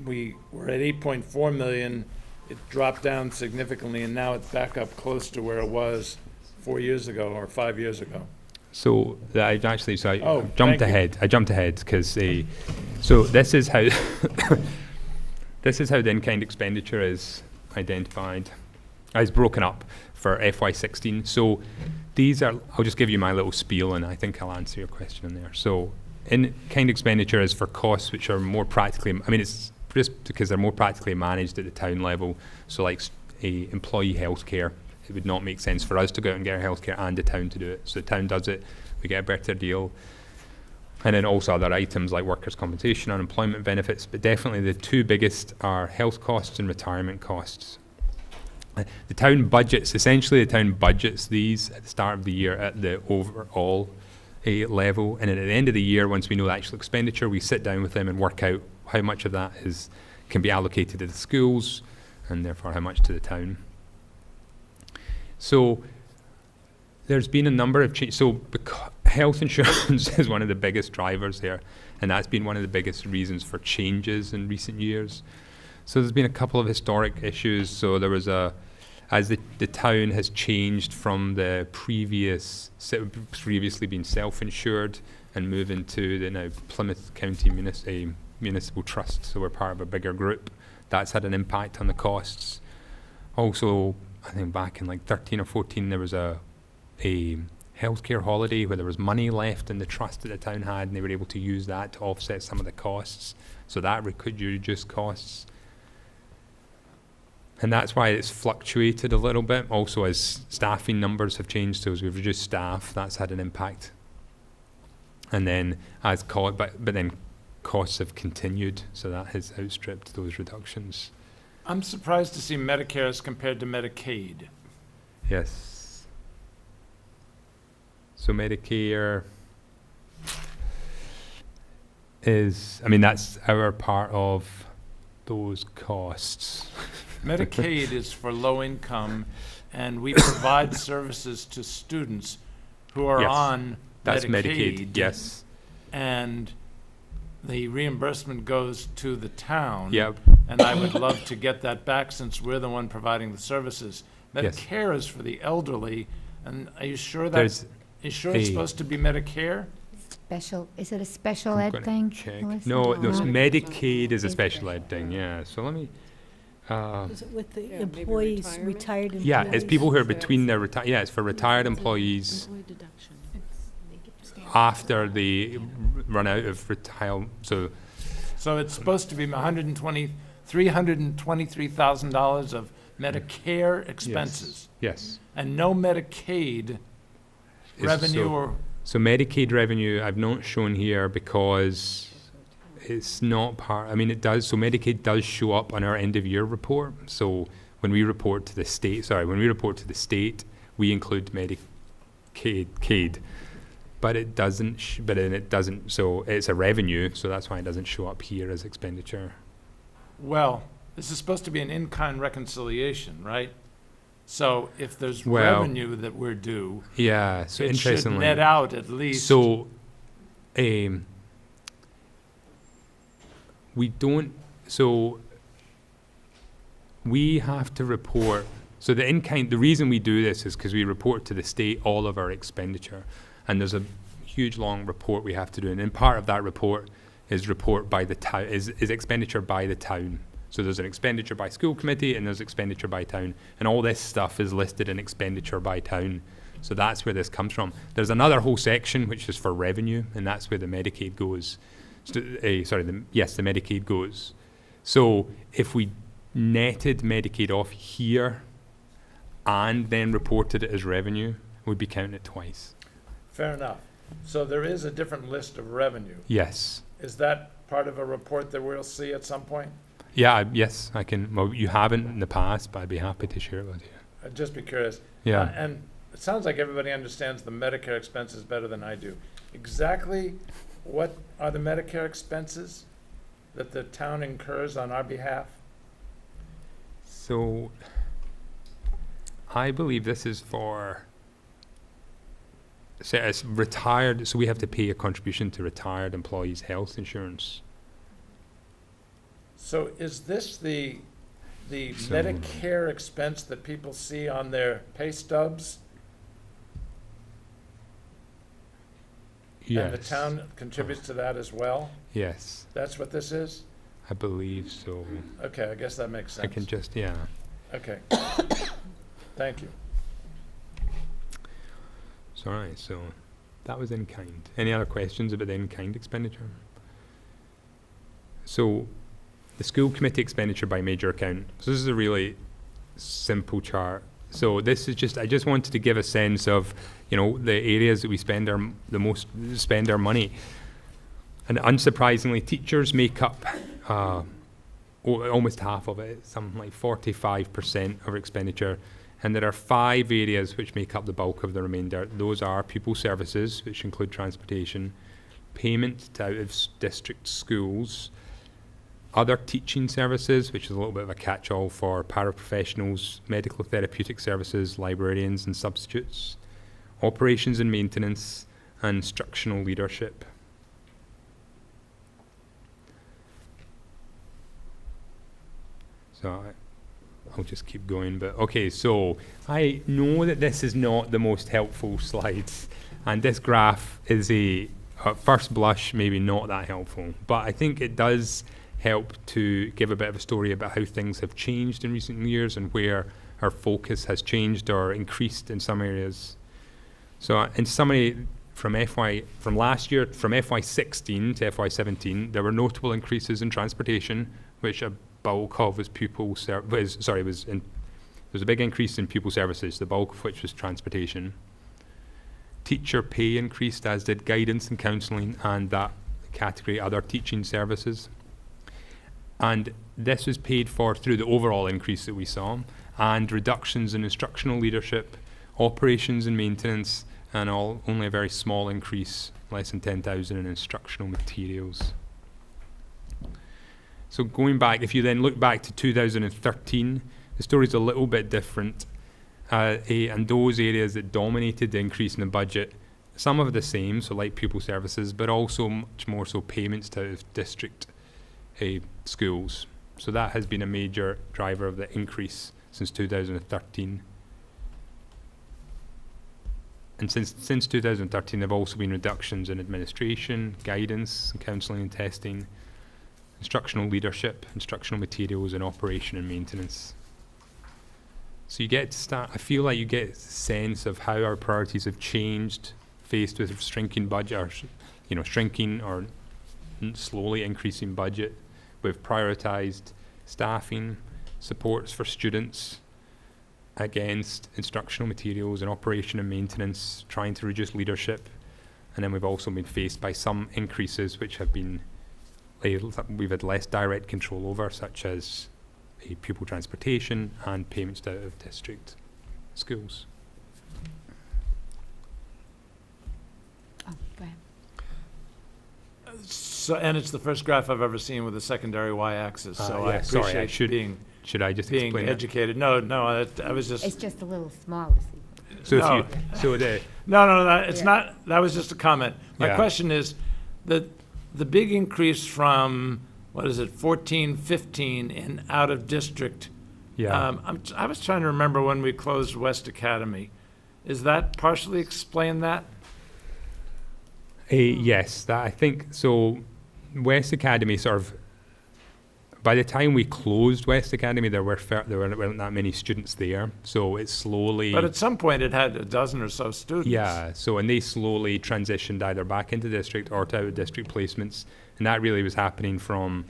[SPEAKER 3] we were at 8.4 million, it dropped down significantly, and now it's back up close to where it was 4 years ago or 5 years ago?
[SPEAKER 7] So I actually, so I
[SPEAKER 3] Oh,
[SPEAKER 7] jumped
[SPEAKER 3] thank you.
[SPEAKER 7] ahead. I jumped ahead because so this is how this is how the in-kind expenditure is identified. It's broken up for FY16. So these are, I'll just give you my little spiel, and I think I'll answer your question in there. So in-kind expenditure is for costs which are more practically, I mean, it's just because they're more practically managed at the town level. So like a employee healthcare, it would not make sense for us to go out and get our healthcare and the town to do it. So the town does it, we get a better deal. And then also other items like workers' compensation, unemployment benefits, but definitely the two biggest are health costs and retirement costs. The town budgets, essentially the town budgets these at the start of the year at the overall level, and then at the end of the year, once we know the actual expenditure, we sit down with them and work out how much of that can be allocated to the schools, and therefore how much to the town. So there's been a number of changes. So health insurance is one of the biggest drivers here, and that's been one of the biggest reasons for changes in recent years. So there's been a couple of historic issues. So there was as the town has changed from the previously being self-insured and move into the now Plymouth County Municipal Trust, so we're part of a bigger group. That's had an impact on the costs. Also, I think back in like 13 or 14, there was a healthcare holiday where there was money left in the trust that the town had, and they were able to use that to offset some of the costs. So that could reduce costs. And that's why it's fluctuated a little bit. Also, as staffing numbers have changed, so as we've reduced staff, that's had an impact. And then but then costs have continued, so that has outstripped those reductions.
[SPEAKER 3] I'm surprised to see Medicare as compared to Medicaid.
[SPEAKER 7] Yes. So Medicare is, I mean, that's our part of those costs.
[SPEAKER 3] Medicaid is for low income, and we provide services to students who are
[SPEAKER 7] Yes,
[SPEAKER 3] on
[SPEAKER 7] That's
[SPEAKER 3] Medicaid.
[SPEAKER 7] Medicaid, yes.
[SPEAKER 3] And the reimbursement goes to the town.
[SPEAKER 7] Yep.
[SPEAKER 3] And I would love to get that back since we're the one providing the services.
[SPEAKER 7] Yes.
[SPEAKER 3] Medicare is for the elderly, and are you sure
[SPEAKER 7] There's
[SPEAKER 3] it's supposed to be Medicare?
[SPEAKER 1] Is it a special
[SPEAKER 7] I'm
[SPEAKER 1] ed
[SPEAKER 7] gonna
[SPEAKER 1] thing?
[SPEAKER 7] check.
[SPEAKER 1] Melissa?
[SPEAKER 7] No, it's
[SPEAKER 1] No.
[SPEAKER 7] Medicaid is a special ed thing, yeah. So let me,
[SPEAKER 4] Is it with the
[SPEAKER 2] Yeah, maybe
[SPEAKER 4] employees,
[SPEAKER 2] retirement?
[SPEAKER 4] retired employees?
[SPEAKER 7] yeah, it's people who are between their yeah, it's for retired employees after they run out of so
[SPEAKER 3] So it's supposed to be $323,000 of Medicare expenses,
[SPEAKER 7] yes.
[SPEAKER 3] and no Medicaid
[SPEAKER 7] Is
[SPEAKER 3] revenue
[SPEAKER 7] so-
[SPEAKER 3] or,
[SPEAKER 7] So Medicaid revenue I've not shown here because it's not part, I mean it does, so Medicaid does show up on our end of year report. So when we report to the state, we include Medicaid, but it doesn't, so it's a revenue, so that's why it doesn't show up here as expenditure.
[SPEAKER 3] well, this is supposed to be an in-kind reconciliation, right? So if there's
[SPEAKER 7] Well-
[SPEAKER 3] revenue that we're due,
[SPEAKER 7] Yeah, so
[SPEAKER 3] it should
[SPEAKER 7] interestingly.
[SPEAKER 3] net out at least.
[SPEAKER 7] So, we don't, so we have to report, the reason we do this is because we report to the state all of our expenditure. And there's huge long report we have to do, and in part of that report is report by the town, is expenditure by the town. So there's an expenditure by school committee and there's expenditure by town, and all this stuff is listed in expenditure by town. So that's where this comes from. There's another whole section which is for revenue, and that's where the Medicaid goes. The Medicaid goes. So if we netted Medicaid off here and then reported it as revenue, we'd be counting it twice.
[SPEAKER 3] Fair enough. So there is a different list of revenue.
[SPEAKER 7] Yes.
[SPEAKER 3] Is that part of a report that we'll see at some point?
[SPEAKER 7] Yeah, yes, I can. Well, you haven't in the past, but I'd be happy to share it with you.
[SPEAKER 3] I'd just be curious.
[SPEAKER 7] Yeah.
[SPEAKER 3] And it sounds like everybody understands the Medicare expenses better than I do. Exactly what are the Medicare expenses that the town incurs on our behalf?
[SPEAKER 7] So, I believe this is for, so it's retired, so we have to pay a contribution to retired employees' health insurance.
[SPEAKER 3] So is this the
[SPEAKER 7] So-
[SPEAKER 3] Medicare expense that people see on their pay stubs?
[SPEAKER 7] Yes.
[SPEAKER 3] And the town contributes to that as well?
[SPEAKER 7] Yes,
[SPEAKER 3] That's what this is?
[SPEAKER 7] I believe so.
[SPEAKER 3] Okay, I guess that makes sense.
[SPEAKER 7] I can just, yeah.
[SPEAKER 3] Okay. Thank you.
[SPEAKER 7] It's all right, so that was in kind. Any other questions about the in-kind expenditure? So, the school committee expenditure by major account. So this is a really simple chart. So this is just, I just wanted to give a sense of, you know, the areas that we spend our money. And unsurprisingly, teachers make up almost half of it, something like 45% of our expenditure. And there are 5 areas which make up the bulk of the remainder. Those are pupil services, which include transportation, payment to out-of-district schools, other teaching services, which is a little bit of a catch-all for paraprofessionals, medical therapeutic services, librarians and substitutes, operations and maintenance, and instructional leadership. So I'll just keep going, but okay, so I know that this is not the most helpful slides, and this graph is at first blush, maybe not that helpful, but I think it does help to give a bit of a story about how things have changed in recent years and where our focus has changed or increased in some areas. So in summary, from last year, from FY16 to FY17, there were notable increases in transportation, which a bulk of was there was a big increase in pupil services, the bulk of which was transportation. Teacher pay increased, as did guidance and counselling, and that category other teaching services. And this was paid for through the overall increase that we saw, and reductions in instructional leadership, operations and maintenance, and only a very small increase, less than 10,000 in instructional materials. So going back, if you then look back to 2013, the story's a little bit different. And those areas that dominated the increase in the budget, some of the same, so like pupil services, but also much more so payments to out-of-district schools. So that has been a major driver of the increase since 2013. And since 2013, there have also been reductions in administration, guidance, and counselling and testing, instructional leadership, instructional materials, and operation and maintenance. So you get to start, I feel like you get a sense of how our priorities have changed faced with shrinking budget, or shrinking or slowly increasing budget. We've prioritised staffing, supports for students against instructional materials and operation and maintenance, trying to reduce leadership. And then we've also been faced by some increases which have been, we've had less direct control over, such as pupil transportation and payments to out-of-district schools.
[SPEAKER 1] Oh, go ahead.
[SPEAKER 3] So, and it's the first graph I've ever seen with a secondary y-axis, so I
[SPEAKER 7] Yeah, sorry,
[SPEAKER 3] appreciate
[SPEAKER 7] should I just
[SPEAKER 3] being
[SPEAKER 7] explain it?
[SPEAKER 3] educated. No, I was just.
[SPEAKER 1] It's just a little small to see.
[SPEAKER 7] So
[SPEAKER 3] No.
[SPEAKER 7] it's
[SPEAKER 3] It's not, that was just a comment. My
[SPEAKER 7] Yeah.
[SPEAKER 3] question is, the big increase from, 14, 15 in out-of-district.
[SPEAKER 7] yeah.
[SPEAKER 3] I was trying to remember when we closed West Academy. Is that partially explain that?
[SPEAKER 7] Yes, that I think so. West Academy sort of. By the time we closed West Academy, there weren't that many students there. So it slowly.
[SPEAKER 3] But at some point, it had a dozen or so students.
[SPEAKER 7] Yeah. So and they slowly transitioned either back into district or to out of district placements, and that really was happening from,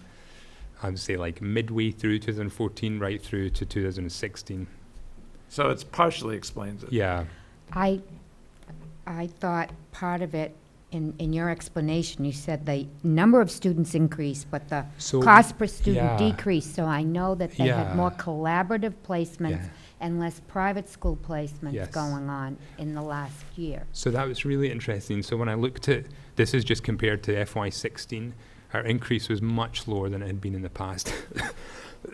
[SPEAKER 7] I would say, like midway through 2014, right through to 2016.
[SPEAKER 3] So it's partially explains it.
[SPEAKER 7] Yeah.
[SPEAKER 1] I thought part of it, in your explanation, you said the number of students increased, but the
[SPEAKER 7] So
[SPEAKER 1] cost per student
[SPEAKER 7] yeah.
[SPEAKER 1] decreased. So I know that they had more
[SPEAKER 7] Yeah.
[SPEAKER 1] collaborative placements
[SPEAKER 7] Yeah.
[SPEAKER 1] and less private school placements
[SPEAKER 7] Yes.
[SPEAKER 1] going on in the last year.
[SPEAKER 7] So that was really interesting. So when I looked at, this is just compared to FY16, our increase was much lower than it had been in the past.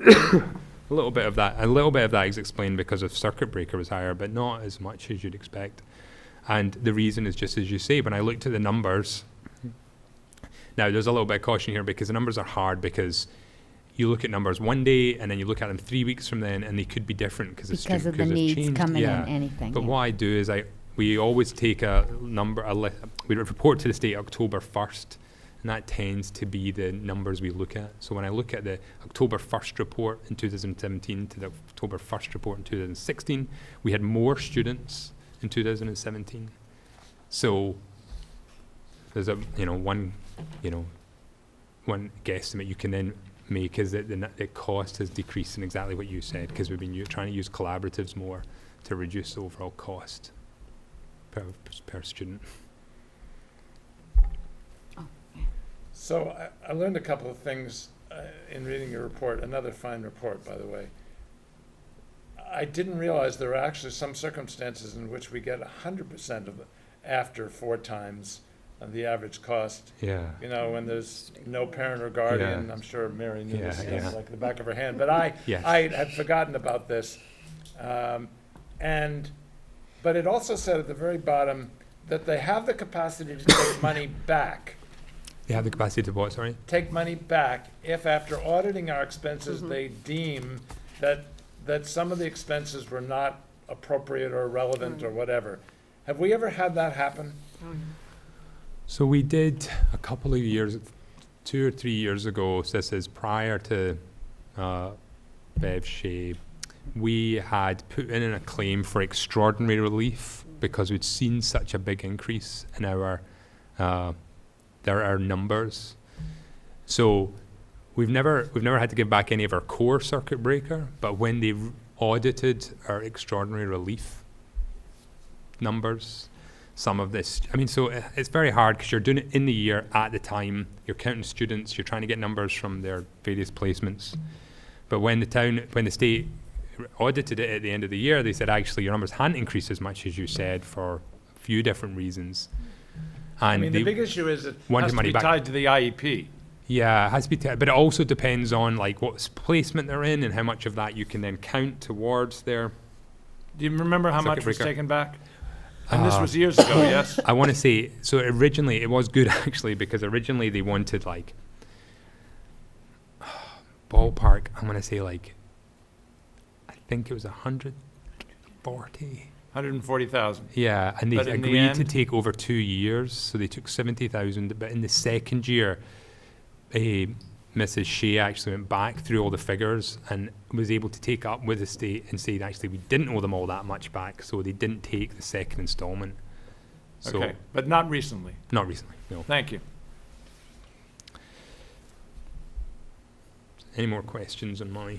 [SPEAKER 7] A little bit of that is explained because of circuit breaker was higher, but not as much as you'd expect. And the reason is just as you say, when I looked at the numbers, now there's a little bit of caution here because the numbers are hard because you look at numbers one day and then you look at them 3 weeks from then and they could be different because
[SPEAKER 1] Because of the needs coming in, anything.
[SPEAKER 7] But
[SPEAKER 1] yeah.
[SPEAKER 7] what I do is we always take a number, we report to the state October 1st, and that tends to be the numbers we look at. So when I look at the October 1st report in 2017 to the October 1st report in 2016, we had more students in 2017. So there's one guesstimate you can then make is that the cost has decreased in exactly what you said because we've been trying to use collaboratives more to reduce the overall cost per student.
[SPEAKER 3] So I learned a couple of things in reading your report, another fine report, by the way. I didn't realize there are actually some circumstances in which we get 100% of after 4 times the average cost.
[SPEAKER 7] Yeah.
[SPEAKER 3] You know, when there's no parent or guardian.
[SPEAKER 7] Yeah.
[SPEAKER 3] I'm sure Mary knew
[SPEAKER 7] Yeah,
[SPEAKER 3] this
[SPEAKER 7] yeah.
[SPEAKER 3] like the back of her hand. But
[SPEAKER 7] Yes.
[SPEAKER 3] I had forgotten about this. But it also said at the very bottom that they have the capacity to take money back.
[SPEAKER 7] They have the capacity to what, sorry?
[SPEAKER 3] Take money back if after auditing our expenses, they deem that some of the expenses were not appropriate or relevant or whatever. Have we ever had that happen?
[SPEAKER 2] Oh, yeah.
[SPEAKER 7] So we did a couple of years, 2 or 3 years ago, so this is prior to Bev Shea, we had put in a claim for extraordinary relief because we'd seen such a big increase in our numbers. So we've never had to give back any of our core circuit breaker, but when they audited our extraordinary relief numbers, some of this, so it's very hard because you're doing it in the year at the time, you're counting students, you're trying to get numbers from their various placements. But when the state audited it at the end of the year, they said actually your numbers hadn't increased as much as you said for a few different reasons. And
[SPEAKER 3] the big issue is it
[SPEAKER 7] wanted
[SPEAKER 3] has to
[SPEAKER 7] money
[SPEAKER 3] be
[SPEAKER 7] back.
[SPEAKER 3] tied to the IEP.
[SPEAKER 7] Yeah, it has to be, but it also depends on like what placement they're in and how much of that you can then count towards their.
[SPEAKER 3] Do you remember how
[SPEAKER 7] Circuit
[SPEAKER 3] much was
[SPEAKER 7] breaker.
[SPEAKER 3] taken back? And this was years ago, yes?
[SPEAKER 7] I want to say, so originally it was good actually because originally they wanted like ballpark. I'm gonna say like I think it was 140.
[SPEAKER 3] 140,000.
[SPEAKER 7] Yeah, and they
[SPEAKER 3] But in the
[SPEAKER 7] agreed to
[SPEAKER 3] end-
[SPEAKER 7] take over 2 years, so they took 70,000. But in the second year, Mrs. Shea actually went back through all the figures and was able to take up with the state and say actually we didn't owe them all that much back, so they didn't take the second installment. So
[SPEAKER 3] Okay, but not recently.
[SPEAKER 7] not recently, no.
[SPEAKER 3] Thank you.
[SPEAKER 7] Any more questions on my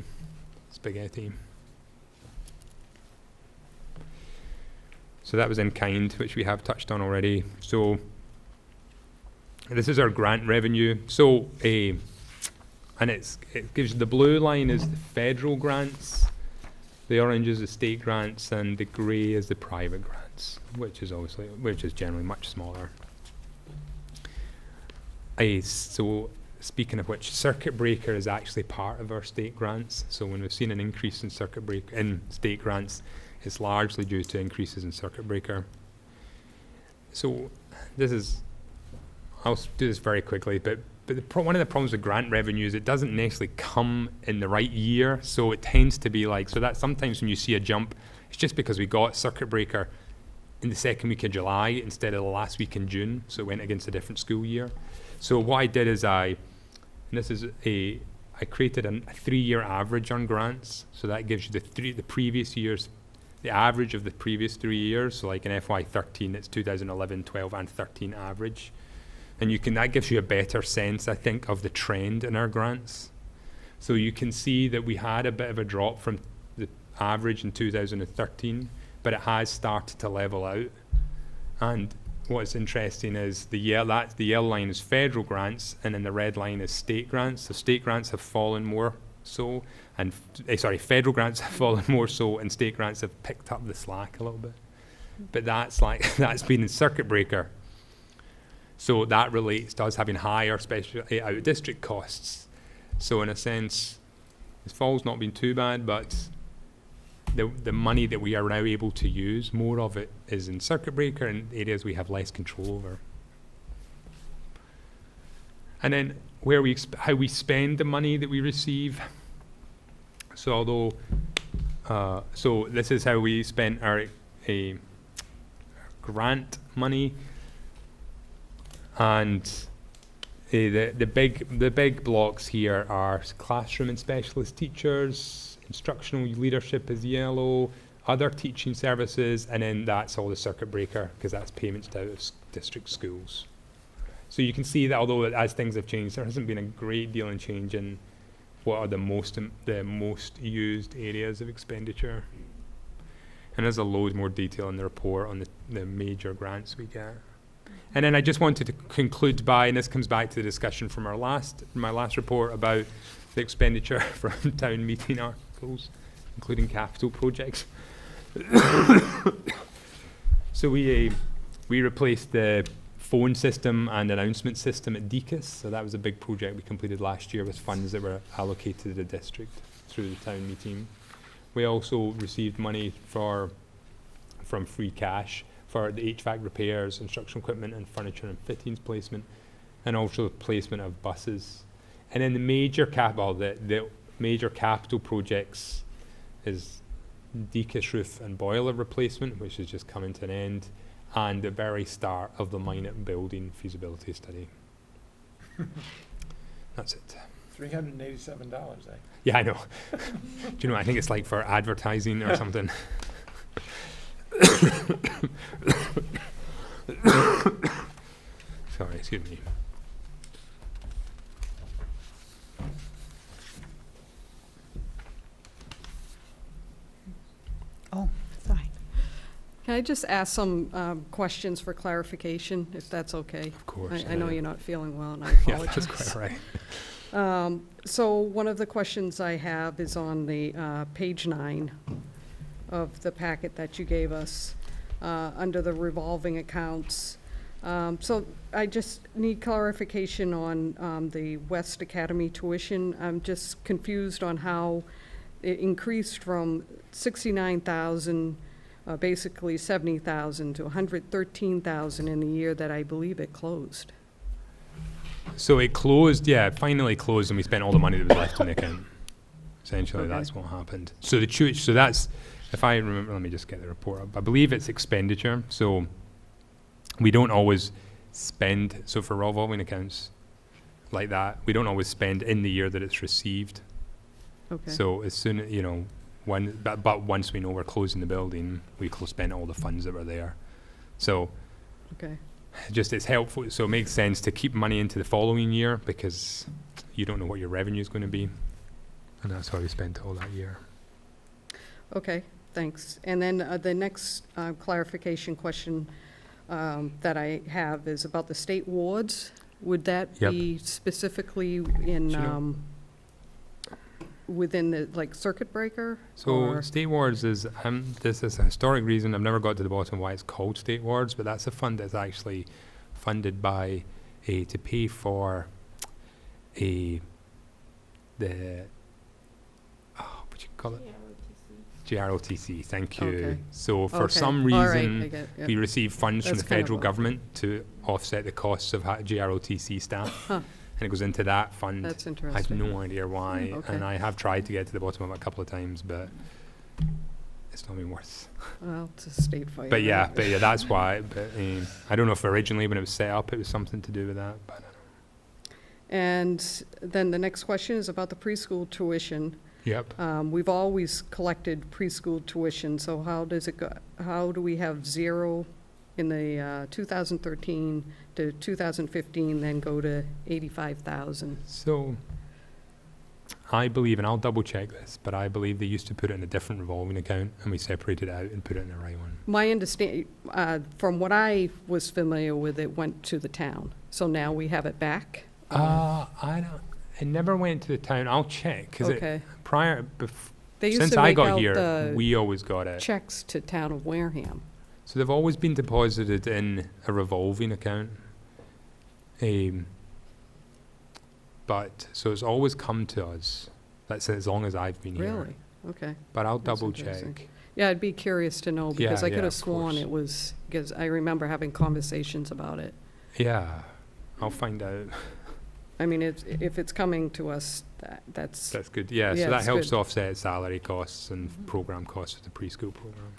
[SPEAKER 7] spaghetti? So that was in kind, which we have touched on already. So this is our grant revenue. So and it gives the blue line is the federal grants, the orange is the state grants, and the grey is the private grants, which is generally much smaller. So speaking of which, circuit breaker is actually part of our state grants. So when we've seen an increase in in state grants, it's largely due to increases in circuit breaker. So I'll do this very quickly, but one of the problems with grant revenue is it doesn't necessarily come in the right year, so it tends to be like, so that sometimes when you see a jump, it's just because we got circuit breaker in the second week of July instead of the last week in June, so it went against a different school year. So what I did is I created a 3-year average on grants, so that gives you the previous years, the average of the previous 3 years. So like in FY13, it's 2011, 12, and 13 average, and that gives you a better sense, I think, of the trend in our grants. So you can see that we had a bit of a drop from the average in 2013, but it has started to level out. And what's interesting is the yellow line is federal grants, and then the red line is state grants. So state grants have fallen more so, and federal grants have fallen more so, and state grants have picked up the slack a little bit. But that's been in circuit breaker. So that relates to us having higher especially out of district costs. So in a sense, this fall's not been too bad, but the money that we are now able to use, more of it is in circuit breaker and areas we have less control over. And then how we spend the money that we receive. So so this is how we spent our grant money, and the big blocks here are classroom and specialist teachers, instructional leadership is yellow, other teaching services, and then that's all the circuit breaker, because that's payments to out of district schools. So you can see that although as things have changed, there hasn't been a great deal in change in what are the most used areas of expenditure. And there's a load more detail in the report on the major grants we get. And then I just wanted to conclude by, and this comes back to the discussion from my last report about the expenditure from town meeting articles, including capital projects. So we replaced the phone system and announcement system at DECUS. So that was a big project we completed last year with funds that were allocated to the district through the town meeting. We also received money from free cash for the HVAC repairs, instructional equipment and furniture and fittings placement, and also the placement of buses. And then the major capital projects is DECUS roof and boiler replacement, which is just coming to an end, and the very start of the Minot building feasibility study. That's it.
[SPEAKER 3] $387, eh?
[SPEAKER 7] Yeah, I know. Do you know, I think it's like for advertising or something. Sorry, excuse me.
[SPEAKER 1] Oh, sorry.
[SPEAKER 2] Can I just ask some questions for clarification, if that's okay?
[SPEAKER 7] Of course.
[SPEAKER 2] I know you're not feeling well, and I
[SPEAKER 7] Yeah,
[SPEAKER 2] apologize.
[SPEAKER 7] that's quite right.
[SPEAKER 2] So one of the questions I have is on the page 9 of the packet that you gave us, under the revolving accounts. So I just need clarification on the West Academy tuition. I'm just confused on how it increased from 69,000, basically 70,000, to 113,000 in the year that I believe it closed.
[SPEAKER 7] So it closed, it finally closed, and we spent all the money that was left in the account. Essentially,
[SPEAKER 2] Okay.
[SPEAKER 7] that's what happened. So so that's, if I remember, let me just get the report up. I believe it's expenditure, so we don't always spend, so for revolving accounts like that, we don't always spend in the year that it's received.
[SPEAKER 2] Okay.
[SPEAKER 7] So as soon, but once we know we're closing the building, we spend all the funds that were there. So
[SPEAKER 2] Okay.
[SPEAKER 7] just it's helpful, so it makes sense to keep money into the following year because you don't know what your revenue is going to be, and that's why we spent all that year.
[SPEAKER 2] Okay, thanks. And then the next clarification question that I have is about the state wards. Would that
[SPEAKER 7] Yep.
[SPEAKER 2] be specifically in,
[SPEAKER 7] Sure.
[SPEAKER 2] within the, like, circuit breaker?
[SPEAKER 7] So
[SPEAKER 2] or-
[SPEAKER 7] state wards is, this is a historic reason, I've never got to the bottom why it's called state wards, but that's a fund that's actually funded by to pay for what do you call it? GROTC, thank you.
[SPEAKER 2] Okay.
[SPEAKER 7] So for
[SPEAKER 2] Okay.
[SPEAKER 7] some
[SPEAKER 2] All right,
[SPEAKER 7] reason,
[SPEAKER 2] I get-
[SPEAKER 7] we
[SPEAKER 2] yeah.
[SPEAKER 7] receive funds from
[SPEAKER 2] That's
[SPEAKER 7] the
[SPEAKER 2] kind of
[SPEAKER 7] federal
[SPEAKER 2] a-
[SPEAKER 7] government to offset the costs of GROTC staff.
[SPEAKER 2] Huh.
[SPEAKER 7] And it goes into that fund.
[SPEAKER 2] That's
[SPEAKER 7] I have
[SPEAKER 2] interesting.
[SPEAKER 7] no idea why,
[SPEAKER 2] Okay.
[SPEAKER 7] and I have tried to get to the bottom of it a couple of times, but it's not been worth.
[SPEAKER 2] Well, it's a state fire.
[SPEAKER 7] But yeah,
[SPEAKER 2] right?
[SPEAKER 7] that's why. But I don't know if originally when it was set up, it was something to do with that. But
[SPEAKER 2] And then the next question is about the preschool tuition.
[SPEAKER 7] yep.
[SPEAKER 2] We've always collected preschool tuition, so how does it go? How do we have zero in the 2013 to 2015, then go to 85,000?
[SPEAKER 7] So I believe, and I'll double check this, but I believe they used to put it in a different revolving account, and we separated it out and put it in the right one.
[SPEAKER 2] My understand, from what I was familiar with, it went to the town, so now we have it back?
[SPEAKER 7] I don't. It never went to the town. I'll check because
[SPEAKER 2] Okay. They used
[SPEAKER 7] since
[SPEAKER 2] to
[SPEAKER 7] I
[SPEAKER 2] make
[SPEAKER 7] got
[SPEAKER 2] out
[SPEAKER 7] here,
[SPEAKER 2] the
[SPEAKER 7] we always got it.
[SPEAKER 2] checks to town of Wareham.
[SPEAKER 7] So they've always been deposited in a revolving account. But so it's always come to us. That's as long as I've been here.
[SPEAKER 2] Really? Okay.
[SPEAKER 7] But I'll
[SPEAKER 2] That's
[SPEAKER 7] double
[SPEAKER 2] interesting.
[SPEAKER 7] check.
[SPEAKER 2] Yeah, I'd be curious to know, because
[SPEAKER 7] Yeah,
[SPEAKER 2] I could
[SPEAKER 7] yeah,
[SPEAKER 2] have
[SPEAKER 7] of
[SPEAKER 2] sworn
[SPEAKER 7] course.
[SPEAKER 2] it was, because I remember having conversations about it.
[SPEAKER 7] Yeah, I'll find out.
[SPEAKER 2] I mean, if it's coming to us, that's,
[SPEAKER 7] That's good. Yeah,
[SPEAKER 2] Yeah,
[SPEAKER 7] so that
[SPEAKER 2] it's
[SPEAKER 7] helps
[SPEAKER 2] good.
[SPEAKER 7] offset salary costs and program costs for the preschool program.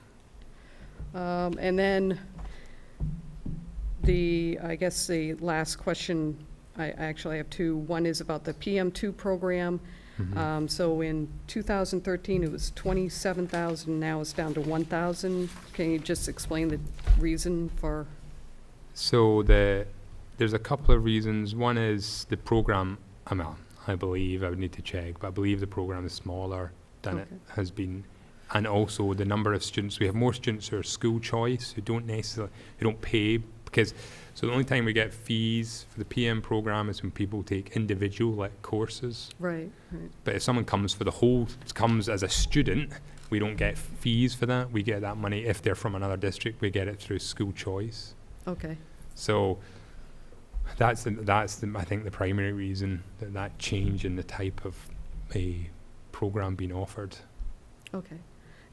[SPEAKER 2] and then I guess the last question, I actually have two. One is about the PM2 program.
[SPEAKER 7] Mhm.
[SPEAKER 2] So in 2013, it was 27,000, now it's down to 1,000. Can you just explain the reason for?
[SPEAKER 7] So there's a couple of reasons. One is the program amount. I believe I would need to check, but I believe the program is smaller than it
[SPEAKER 2] Okay.
[SPEAKER 7] has been, and also the number of students. We have more students who are school choice who don't pay because. So the only time we get fees for the PM program is when people take individual courses.
[SPEAKER 2] Right, right.
[SPEAKER 7] But if someone comes as a student, we don't get fees for that. We get that money if they're from another district. We get it through school choice.
[SPEAKER 2] Okay,
[SPEAKER 7] So that's I think the primary reason that change in the type of a program being offered.
[SPEAKER 2] okay.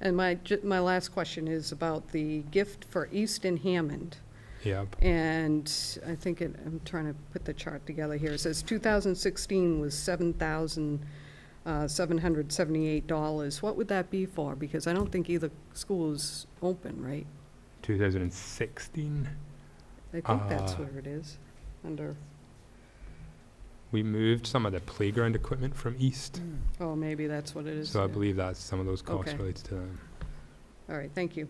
[SPEAKER 2] And my last question is about the gift for Easton Hammond.
[SPEAKER 7] Yep.
[SPEAKER 2] And I think I'm trying to put the chart together here. It says 2016 was $7,778. What would that be for? Because I don't think either school is open, right?
[SPEAKER 7] 2016,
[SPEAKER 2] I think that's where it is, under,
[SPEAKER 7] we moved some of the playground equipment from East.
[SPEAKER 2] oh, maybe that's what it is.
[SPEAKER 7] So I
[SPEAKER 2] yeah.
[SPEAKER 7] believe that's some of those costs
[SPEAKER 2] Okay.
[SPEAKER 7] related to that.
[SPEAKER 2] All right, thank you.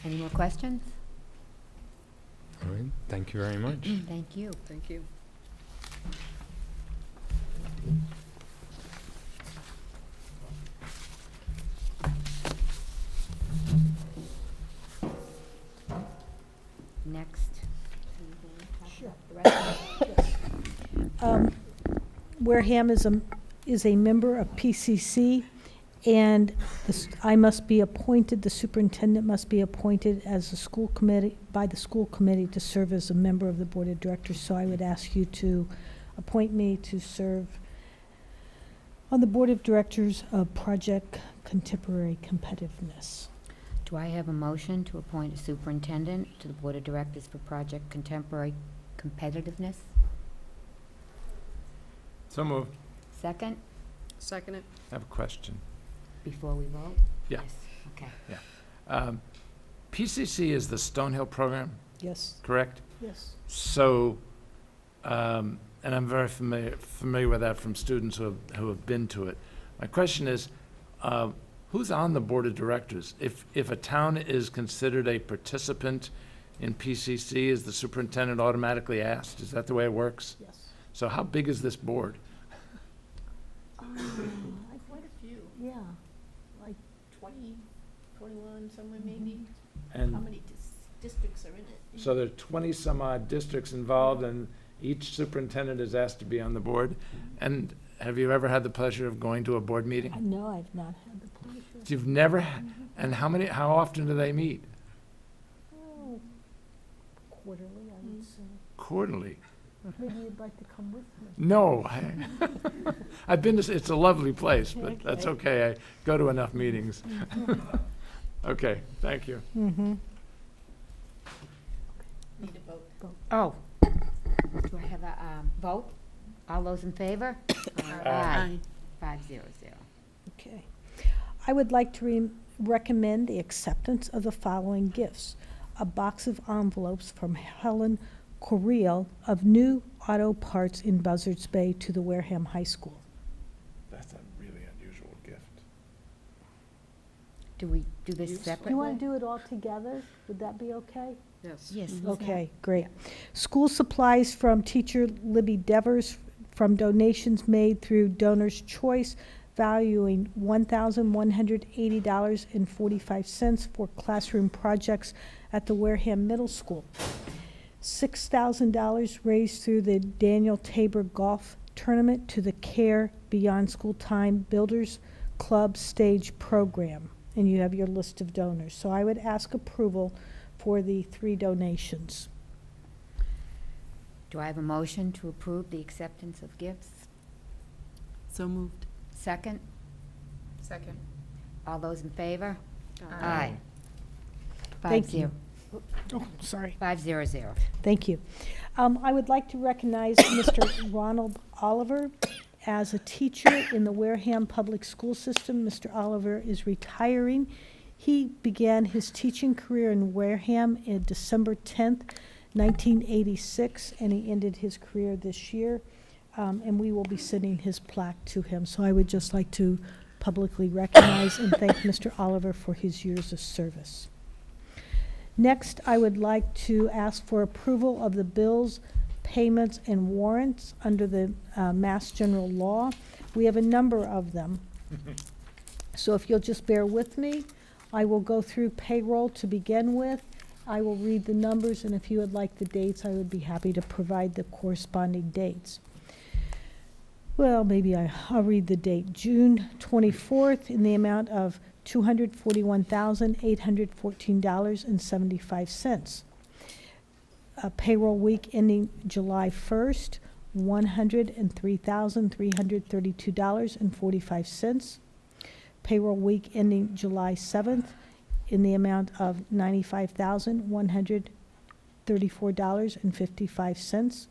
[SPEAKER 1] Any more questions?
[SPEAKER 7] All right. Thank you very much.
[SPEAKER 1] Thank you.
[SPEAKER 2] Thank you.
[SPEAKER 1] Next.
[SPEAKER 4] Sure.
[SPEAKER 1] The rest of it?
[SPEAKER 4] Wareham is a member of PCC, and I must be appointed, the superintendent must be appointed as a school committee, by the school committee to serve as a member of the board of directors. So I would ask you to appoint me to serve on the board of directors of Project Contemporary Competitiveness.
[SPEAKER 1] Do I have a motion to appoint a superintendent to the Board of Directors for Project Contemporary Competitiveness?
[SPEAKER 3] So moved.
[SPEAKER 1] Second,
[SPEAKER 2] Second it?
[SPEAKER 3] I have a question.
[SPEAKER 1] before we vote?
[SPEAKER 3] Yeah.
[SPEAKER 1] Yes, okay.
[SPEAKER 3] PCC is the Stonehill program,
[SPEAKER 4] Yes.
[SPEAKER 3] correct?
[SPEAKER 4] Yes.
[SPEAKER 3] So, and I'm very familiar with that from students who have been to it. My question is, who's on the board of directors? If a town is considered a participant in PCC, is the superintendent automatically asked? Is that the way it works?
[SPEAKER 4] Yes.
[SPEAKER 3] So how big is this board?
[SPEAKER 9] Quite a few,
[SPEAKER 4] Yeah.
[SPEAKER 9] like 20, 21, somewhere maybe. How
[SPEAKER 3] And
[SPEAKER 9] many districts are in it?
[SPEAKER 3] so there are 20-some odd districts involved, and each superintendent is asked to be on the board. And have you ever had the pleasure of going to a board meeting?
[SPEAKER 4] No, I've not had the pleasure.
[SPEAKER 3] You've never, and how often do they meet?
[SPEAKER 4] Oh, quarterly, I would say.
[SPEAKER 3] Quarterly?
[SPEAKER 4] Maybe you'd like to come with me.
[SPEAKER 3] No. I've been to, it's a lovely place, but that's
[SPEAKER 4] Okay.
[SPEAKER 3] okay. I go to enough meetings. Okay, thank you.
[SPEAKER 4] Mm-hmm.
[SPEAKER 9] Need a vote.
[SPEAKER 1] Oh, do I have a vote? All those in favor?
[SPEAKER 3] Aye.
[SPEAKER 1] 500.
[SPEAKER 4] Okay. I would like to recommend the acceptance of the following gifts. A box of envelopes from Helen Correal of New Auto Parts in Buzzards Bay to the Wareham High School.
[SPEAKER 3] That's a really unusual gift.
[SPEAKER 1] Do we do this
[SPEAKER 2] Useful.
[SPEAKER 4] Do you
[SPEAKER 1] separately?
[SPEAKER 4] want to do it all together? Would that be okay?
[SPEAKER 2] Yes.
[SPEAKER 1] Yes.
[SPEAKER 4] Okay, great. School supplies from teacher Libby Devers from donations made through Donor's Choice, valuing $1,180.45 for classroom projects at the Wareham Middle School. $6,000 raised through the Daniel Tabor Golf Tournament to the CARE Beyond School Time Builders Club Stage Program. And you have your list of donors. So I would ask approval for the 3 donations.
[SPEAKER 1] Do I have a motion to approve the acceptance of gifts?
[SPEAKER 10] So moved.
[SPEAKER 1] Second?
[SPEAKER 6] Second.
[SPEAKER 1] All those in favor?
[SPEAKER 6] Aye.
[SPEAKER 4] Thank you. Oh, sorry.
[SPEAKER 1] 500.
[SPEAKER 4] Thank you. I would like to recognize Mr. Ronald Oliver as a teacher in the Wareham Public School System. Mr. Oliver is retiring. He began his teaching career in Wareham in December 10th, 1986, and he ended his career this year. And we will be sending his plaque to him. So I would just like to publicly recognize and thank Mr. Oliver for his years of service. Next, I would like to ask for approval of the bills, payments, and warrants under the Mass General Law. We have a number of them. So if you'll just bear with me, I will go through payroll to begin with. I will read the numbers, and if you would like the dates, I would be happy to provide the corresponding dates. Well, maybe I'll read the date. June 24th in the amount of $241,814.75. Payroll week ending July 1st, $103,332.45. Payroll week ending July 7th in the amount of $95,134.55.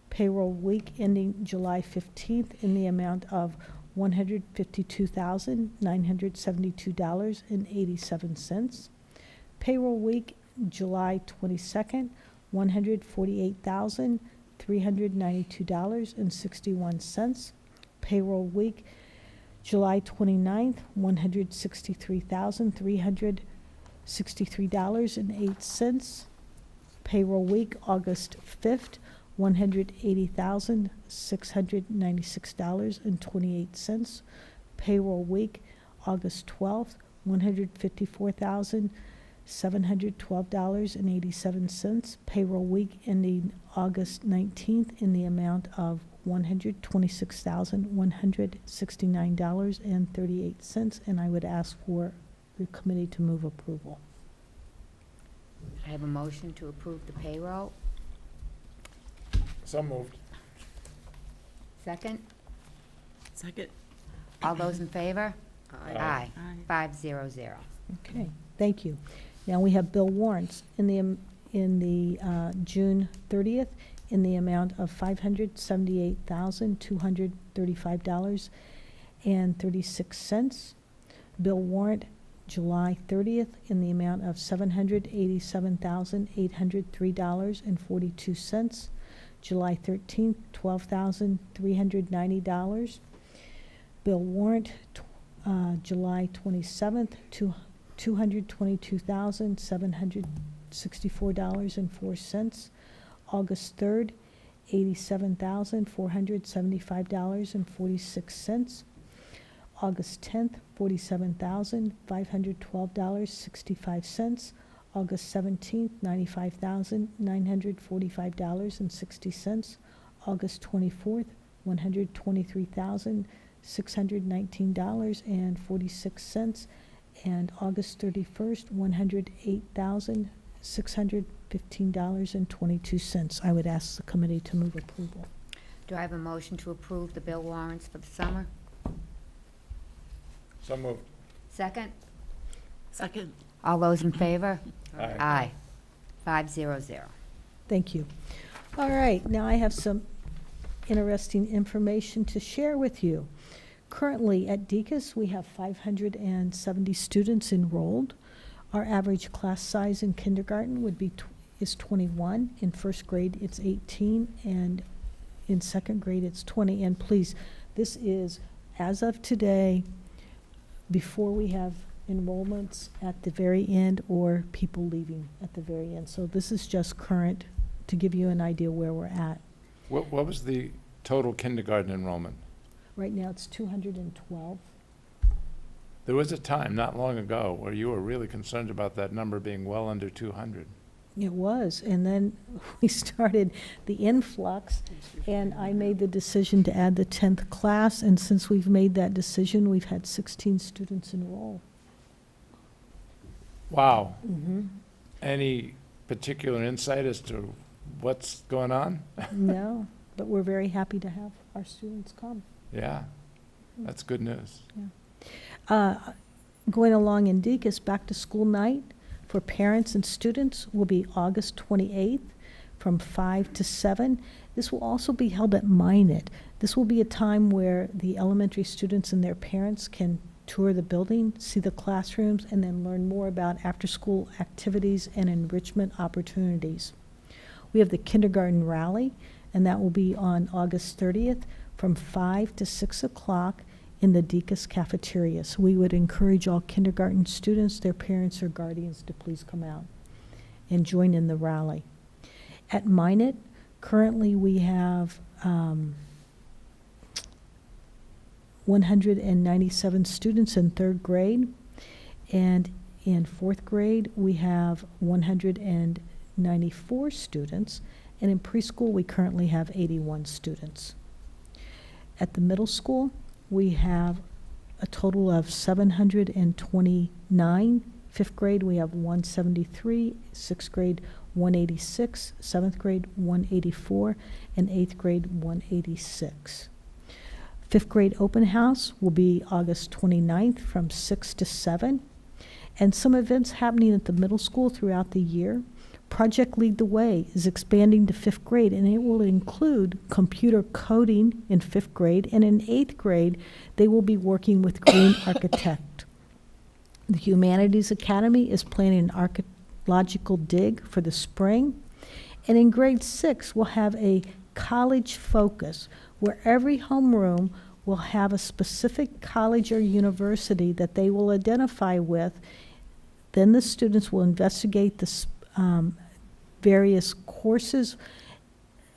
[SPEAKER 4] Payroll week ending July 15th in the amount of $152,972.87. Payroll week July 22nd, $148,392.61. Payroll week July 29th, $163,363.08. Payroll week August 5th, $180,696.28. Payroll week August 12th, $154,712.87. Payroll week ending August 19th in the amount of $126,169.38. And I would ask for the committee to move approval.
[SPEAKER 1] I have a motion to approve the payroll.
[SPEAKER 3] So moved.
[SPEAKER 1] Second?
[SPEAKER 10] Second.
[SPEAKER 1] All those in favor?
[SPEAKER 3] Aye.
[SPEAKER 1] 500.
[SPEAKER 4] Okay, thank you. Now we have bill warrants in the June 30th in the amount of $578,235.36. Bill warrant July 30th in the amount of $787,803.42. July 13th, $12,390. Bill warrant July 27th, $222,764.04. August 3rd, $87,475.46. August 10th, $47,512.65. August 17th, $95,945.60. August 24th, $123,619.46. And August 31st, $108,615.22. I would ask the committee to move approval.
[SPEAKER 1] Do I have a motion to approve the bill warrants for the summer?
[SPEAKER 3] So moved.
[SPEAKER 1] Second?
[SPEAKER 10] Second.
[SPEAKER 1] All those in favor?
[SPEAKER 3] Aye.
[SPEAKER 1] 500.
[SPEAKER 4] Thank you. All right, now I have some interesting information to share with you. Currently at Deacon's, we have 570 students enrolled. Our average class size in kindergarten is 21. In first grade, it's 18, and in second grade, it's 20. And please, this is, as of today, before we have enrollments at the very end or people leaving at the very end. So this is just current to give you an idea where we're at.
[SPEAKER 3] What was the total kindergarten enrollment?
[SPEAKER 4] Right now, it's 212.
[SPEAKER 3] There was a time not long ago where you were really concerned about that number being well under 200.
[SPEAKER 4] It was, and then we started the influx, and I made the decision to add the 10th class, and since we've made that decision, we've had 16 students enroll.
[SPEAKER 3] Wow.
[SPEAKER 4] Mm-hmm.
[SPEAKER 3] Any particular insight as to what's going on?
[SPEAKER 4] No, but we're very happy to have our students come.
[SPEAKER 3] Yeah, that's good news.
[SPEAKER 4] Going along in Deacon's, back to school night for parents and students will be August 28th from 5 to 7. This will also be held at Minot. This will be a time where the elementary students and their parents can tour the building, see the classrooms, and then learn more about after-school activities and enrichment opportunities. We have the kindergarten rally, and that will be on August 30th from 5 to 6 o'clock in the Deacon's cafeteria. So we would encourage all kindergarten students, their parents or guardians to please come out and join in the rally. At Minot, currently we have 197 students in third grade, and in fourth grade we have 194 students, and in preschool we currently have 81 students. At the middle school, we have a total of 729. Fifth grade, we have 173. Sixth grade, 186. Seventh grade, 184. And eighth grade, 186. Fifth grade open house will be August 29th from 6 to 7. And some events happening at the middle school throughout the year. Project Lead the Way is expanding to fifth grade, and it will include computer coding in fifth grade, and in eighth grade, they will be working with Green Architect. The Humanities Academy is planning an archaeological dig for the spring, and in grade 6, we'll have a college focus, where every homeroom will have a specific college or university that they will identify with. Then the students will investigate the various courses,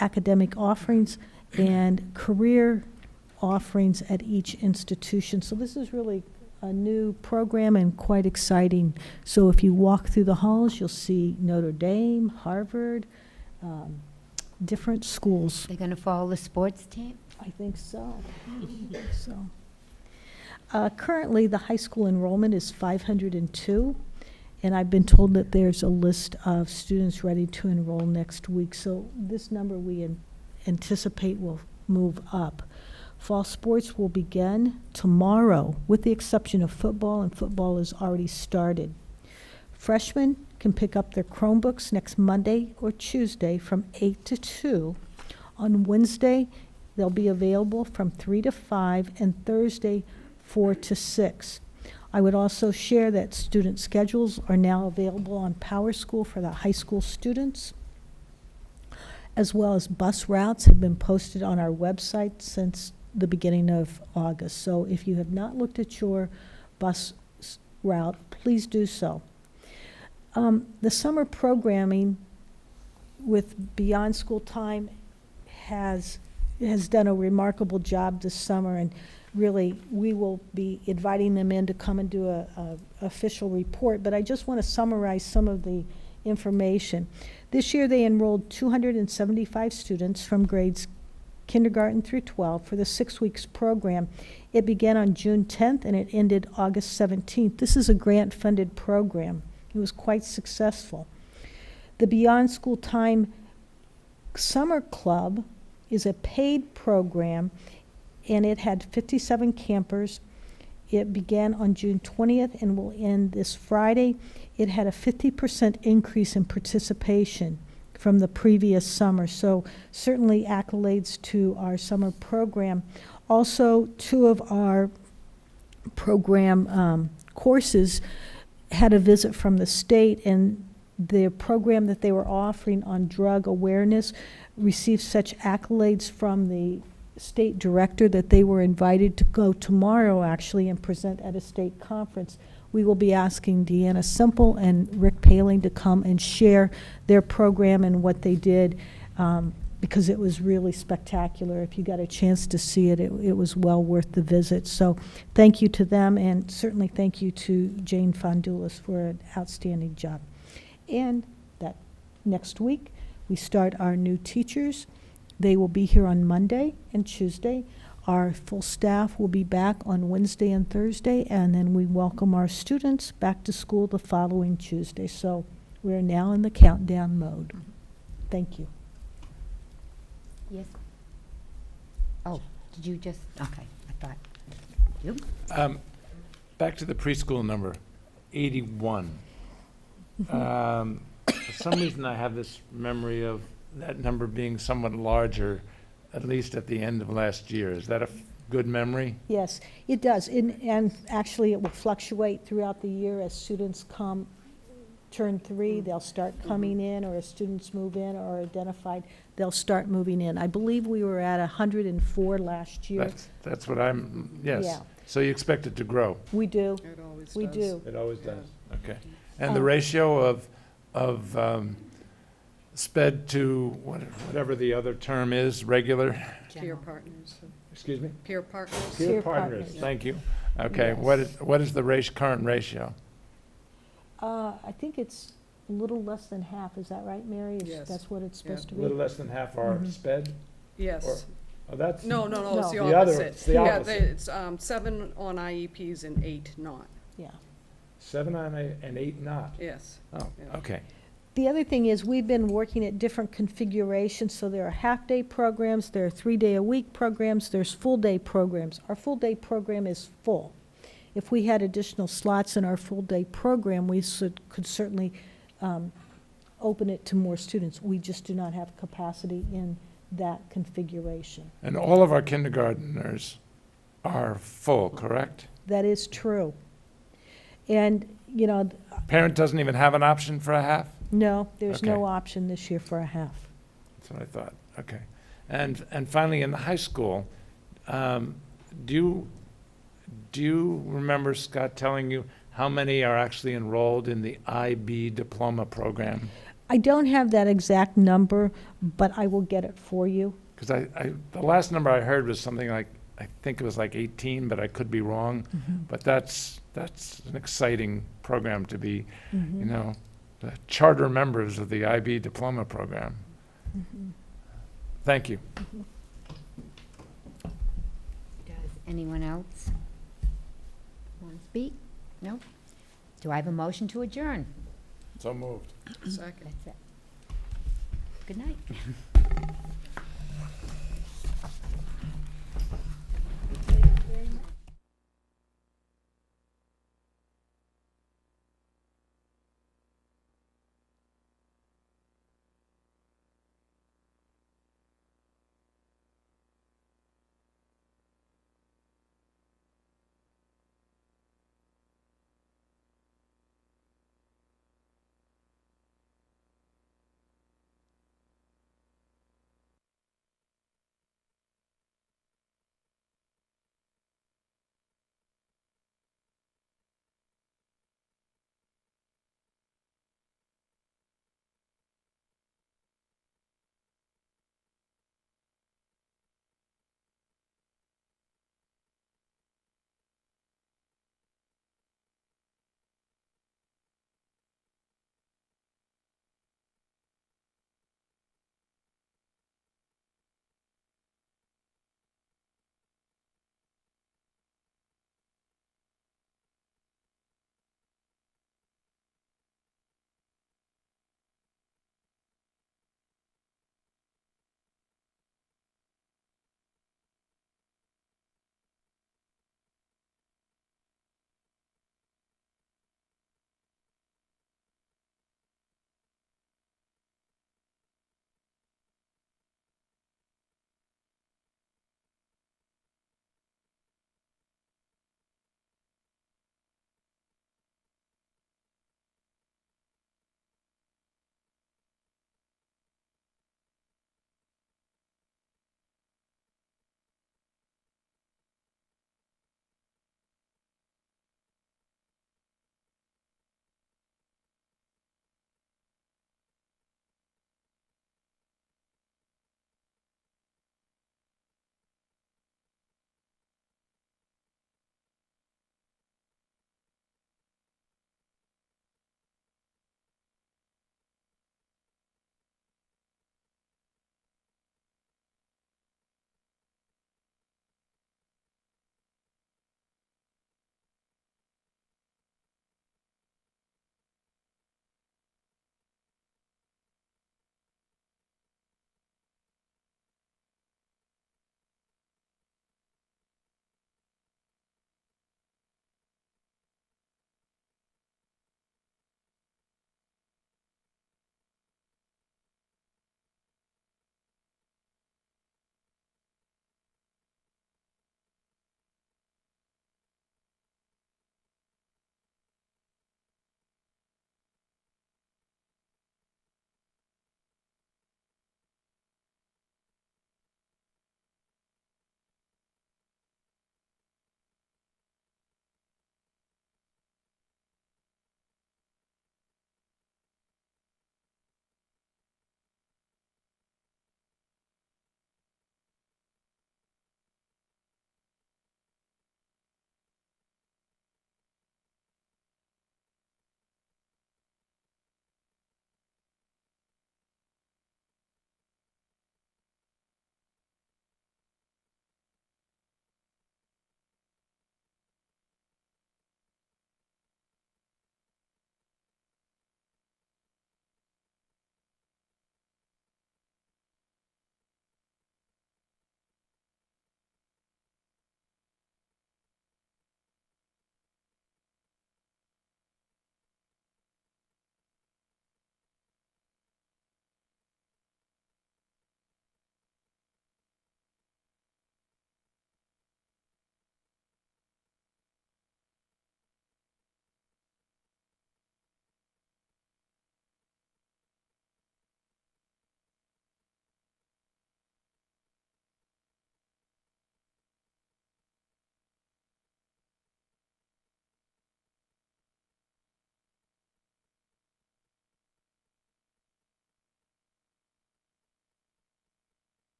[SPEAKER 4] academic offerings, and career offerings at each institution. So this is really a new program and quite exciting. So if you walk through the halls, you'll see Notre Dame, Harvard, different schools.
[SPEAKER 1] They're going to follow the sports team?
[SPEAKER 4] I think so. Currently, the high school enrollment is 502. And I've been told that there's a list of students ready to enroll next week. So this number we anticipate will move up. Fall sports will begin tomorrow, with the exception of football, and football is already started. Freshmen can pick up their Chromebooks next Monday or Tuesday from 8 to 2. On Wednesday, they'll be available from 3 to 5, and Thursday, 4 to 6. I would also share that student schedules are now available on PowerSchool for the high school students, as well as bus routes have been posted on our website since the beginning of August. So if you have not looked at your bus route, please do so. The summer programming with Beyond School Time has done a remarkable job this summer, and really, we will be inviting them in to come and do a official report, but I just want to summarize some of the information. This year, they enrolled 275 students from grades kindergarten through 12 for the 6 weeks program. It began on June 10th, and it ended August 17th. This is a grant-funded program. It was quite successful. The Beyond School Time Summer Club is a paid program, and it had 57 campers. It began on June 20th and will end this Friday. It had a 50% increase in participation from the previous summer. So certainly accolades to our summer program. Also, two of our program courses had a visit from the state, and the program that they were offering on drug awareness received such accolades from the state director that they were invited to go tomorrow, actually, and present at a state conference. We will be asking Deanna Simple and Rick Paling to come and share their program and what they did, because it was really spectacular. If you got a chance to see it, it was well worth the visit. So thank you to them, and certainly thank you to Jane Fondulis for an outstanding job. And that next week, we start our new teachers. They will be here on Monday and Tuesday. Our full staff will be back on Wednesday and Thursday, and then we welcome our students back to school the following Tuesday. So we're now in the countdown mode. Thank you.
[SPEAKER 1] Yes? Oh, did you just, okay, I thought, you?
[SPEAKER 3] Back to the preschool number, 81. For some reason, I have this memory of that number being somewhat larger, at least at the end of last year. Is that a good memory?
[SPEAKER 4] Yes, it does. And actually, it will fluctuate throughout the year as students turn 3, they'll start coming in, or as students move in or are identified, they'll start moving in. I believe we were at 104 last year.
[SPEAKER 3] That's what I'm, yes.
[SPEAKER 4] Yeah.
[SPEAKER 3] So you expect it to grow?
[SPEAKER 4] We do.
[SPEAKER 2] It always does.
[SPEAKER 4] We do.
[SPEAKER 3] It always does. Okay. And the ratio of sped to whatever the other term is, regular?
[SPEAKER 2] Peer
[SPEAKER 1] General.
[SPEAKER 2] partners.
[SPEAKER 3] Excuse me?
[SPEAKER 2] Peer partners.
[SPEAKER 4] Peer
[SPEAKER 3] partners,
[SPEAKER 4] partners.
[SPEAKER 3] thank you. Okay,
[SPEAKER 4] Yes.
[SPEAKER 3] what is the current ratio?
[SPEAKER 4] I think it's a little less than half. Is that right, Mary?
[SPEAKER 2] Yes.
[SPEAKER 4] That's what it's supposed to
[SPEAKER 3] A
[SPEAKER 4] be?
[SPEAKER 3] little less than half are
[SPEAKER 4] Mhm.
[SPEAKER 3] sped?
[SPEAKER 2] Yes.
[SPEAKER 3] Oh, that's.
[SPEAKER 2] No, it's the
[SPEAKER 4] No.
[SPEAKER 3] The other-
[SPEAKER 2] opposite.
[SPEAKER 3] it's the
[SPEAKER 2] Yeah,
[SPEAKER 3] opposite.
[SPEAKER 2] it's 7 on IEPs and 8 not.
[SPEAKER 4] Yeah.
[SPEAKER 3] 7 on and 8 not?
[SPEAKER 2] Yes.
[SPEAKER 3] Oh,
[SPEAKER 2] Yeah.
[SPEAKER 3] okay.
[SPEAKER 4] The other thing is, we've been working at different configurations, so there are half-day programs, there are 3-day-a-week programs, there's full-day programs. Our full-day program is full. If we had additional slots in our full-day program, we could certainly open it to more students. We just do not have capacity in that configuration.
[SPEAKER 3] And all of our kindergarteners are full, correct?
[SPEAKER 4] That is true. And, you know,
[SPEAKER 3] Parent doesn't even have an option for a half?
[SPEAKER 4] no, there's no
[SPEAKER 3] Okay.
[SPEAKER 4] option this year for a half.
[SPEAKER 3] That's what I thought, okay. And finally, in the high school, do you remember Scott telling you how many are actually enrolled in the IB diploma program?
[SPEAKER 4] I don't have that exact number, but I will get it for you.
[SPEAKER 3] Because the last number I heard was something like, I think it was like 18, but I could be wrong. But that's an exciting program to be, you know, the charter members of the IB diploma program. Thank you.
[SPEAKER 1] Does anyone else want to speak? No? Do I have a motion to adjourn?
[SPEAKER 3] So moved.
[SPEAKER 2] Second.
[SPEAKER 1] That's it. Good night.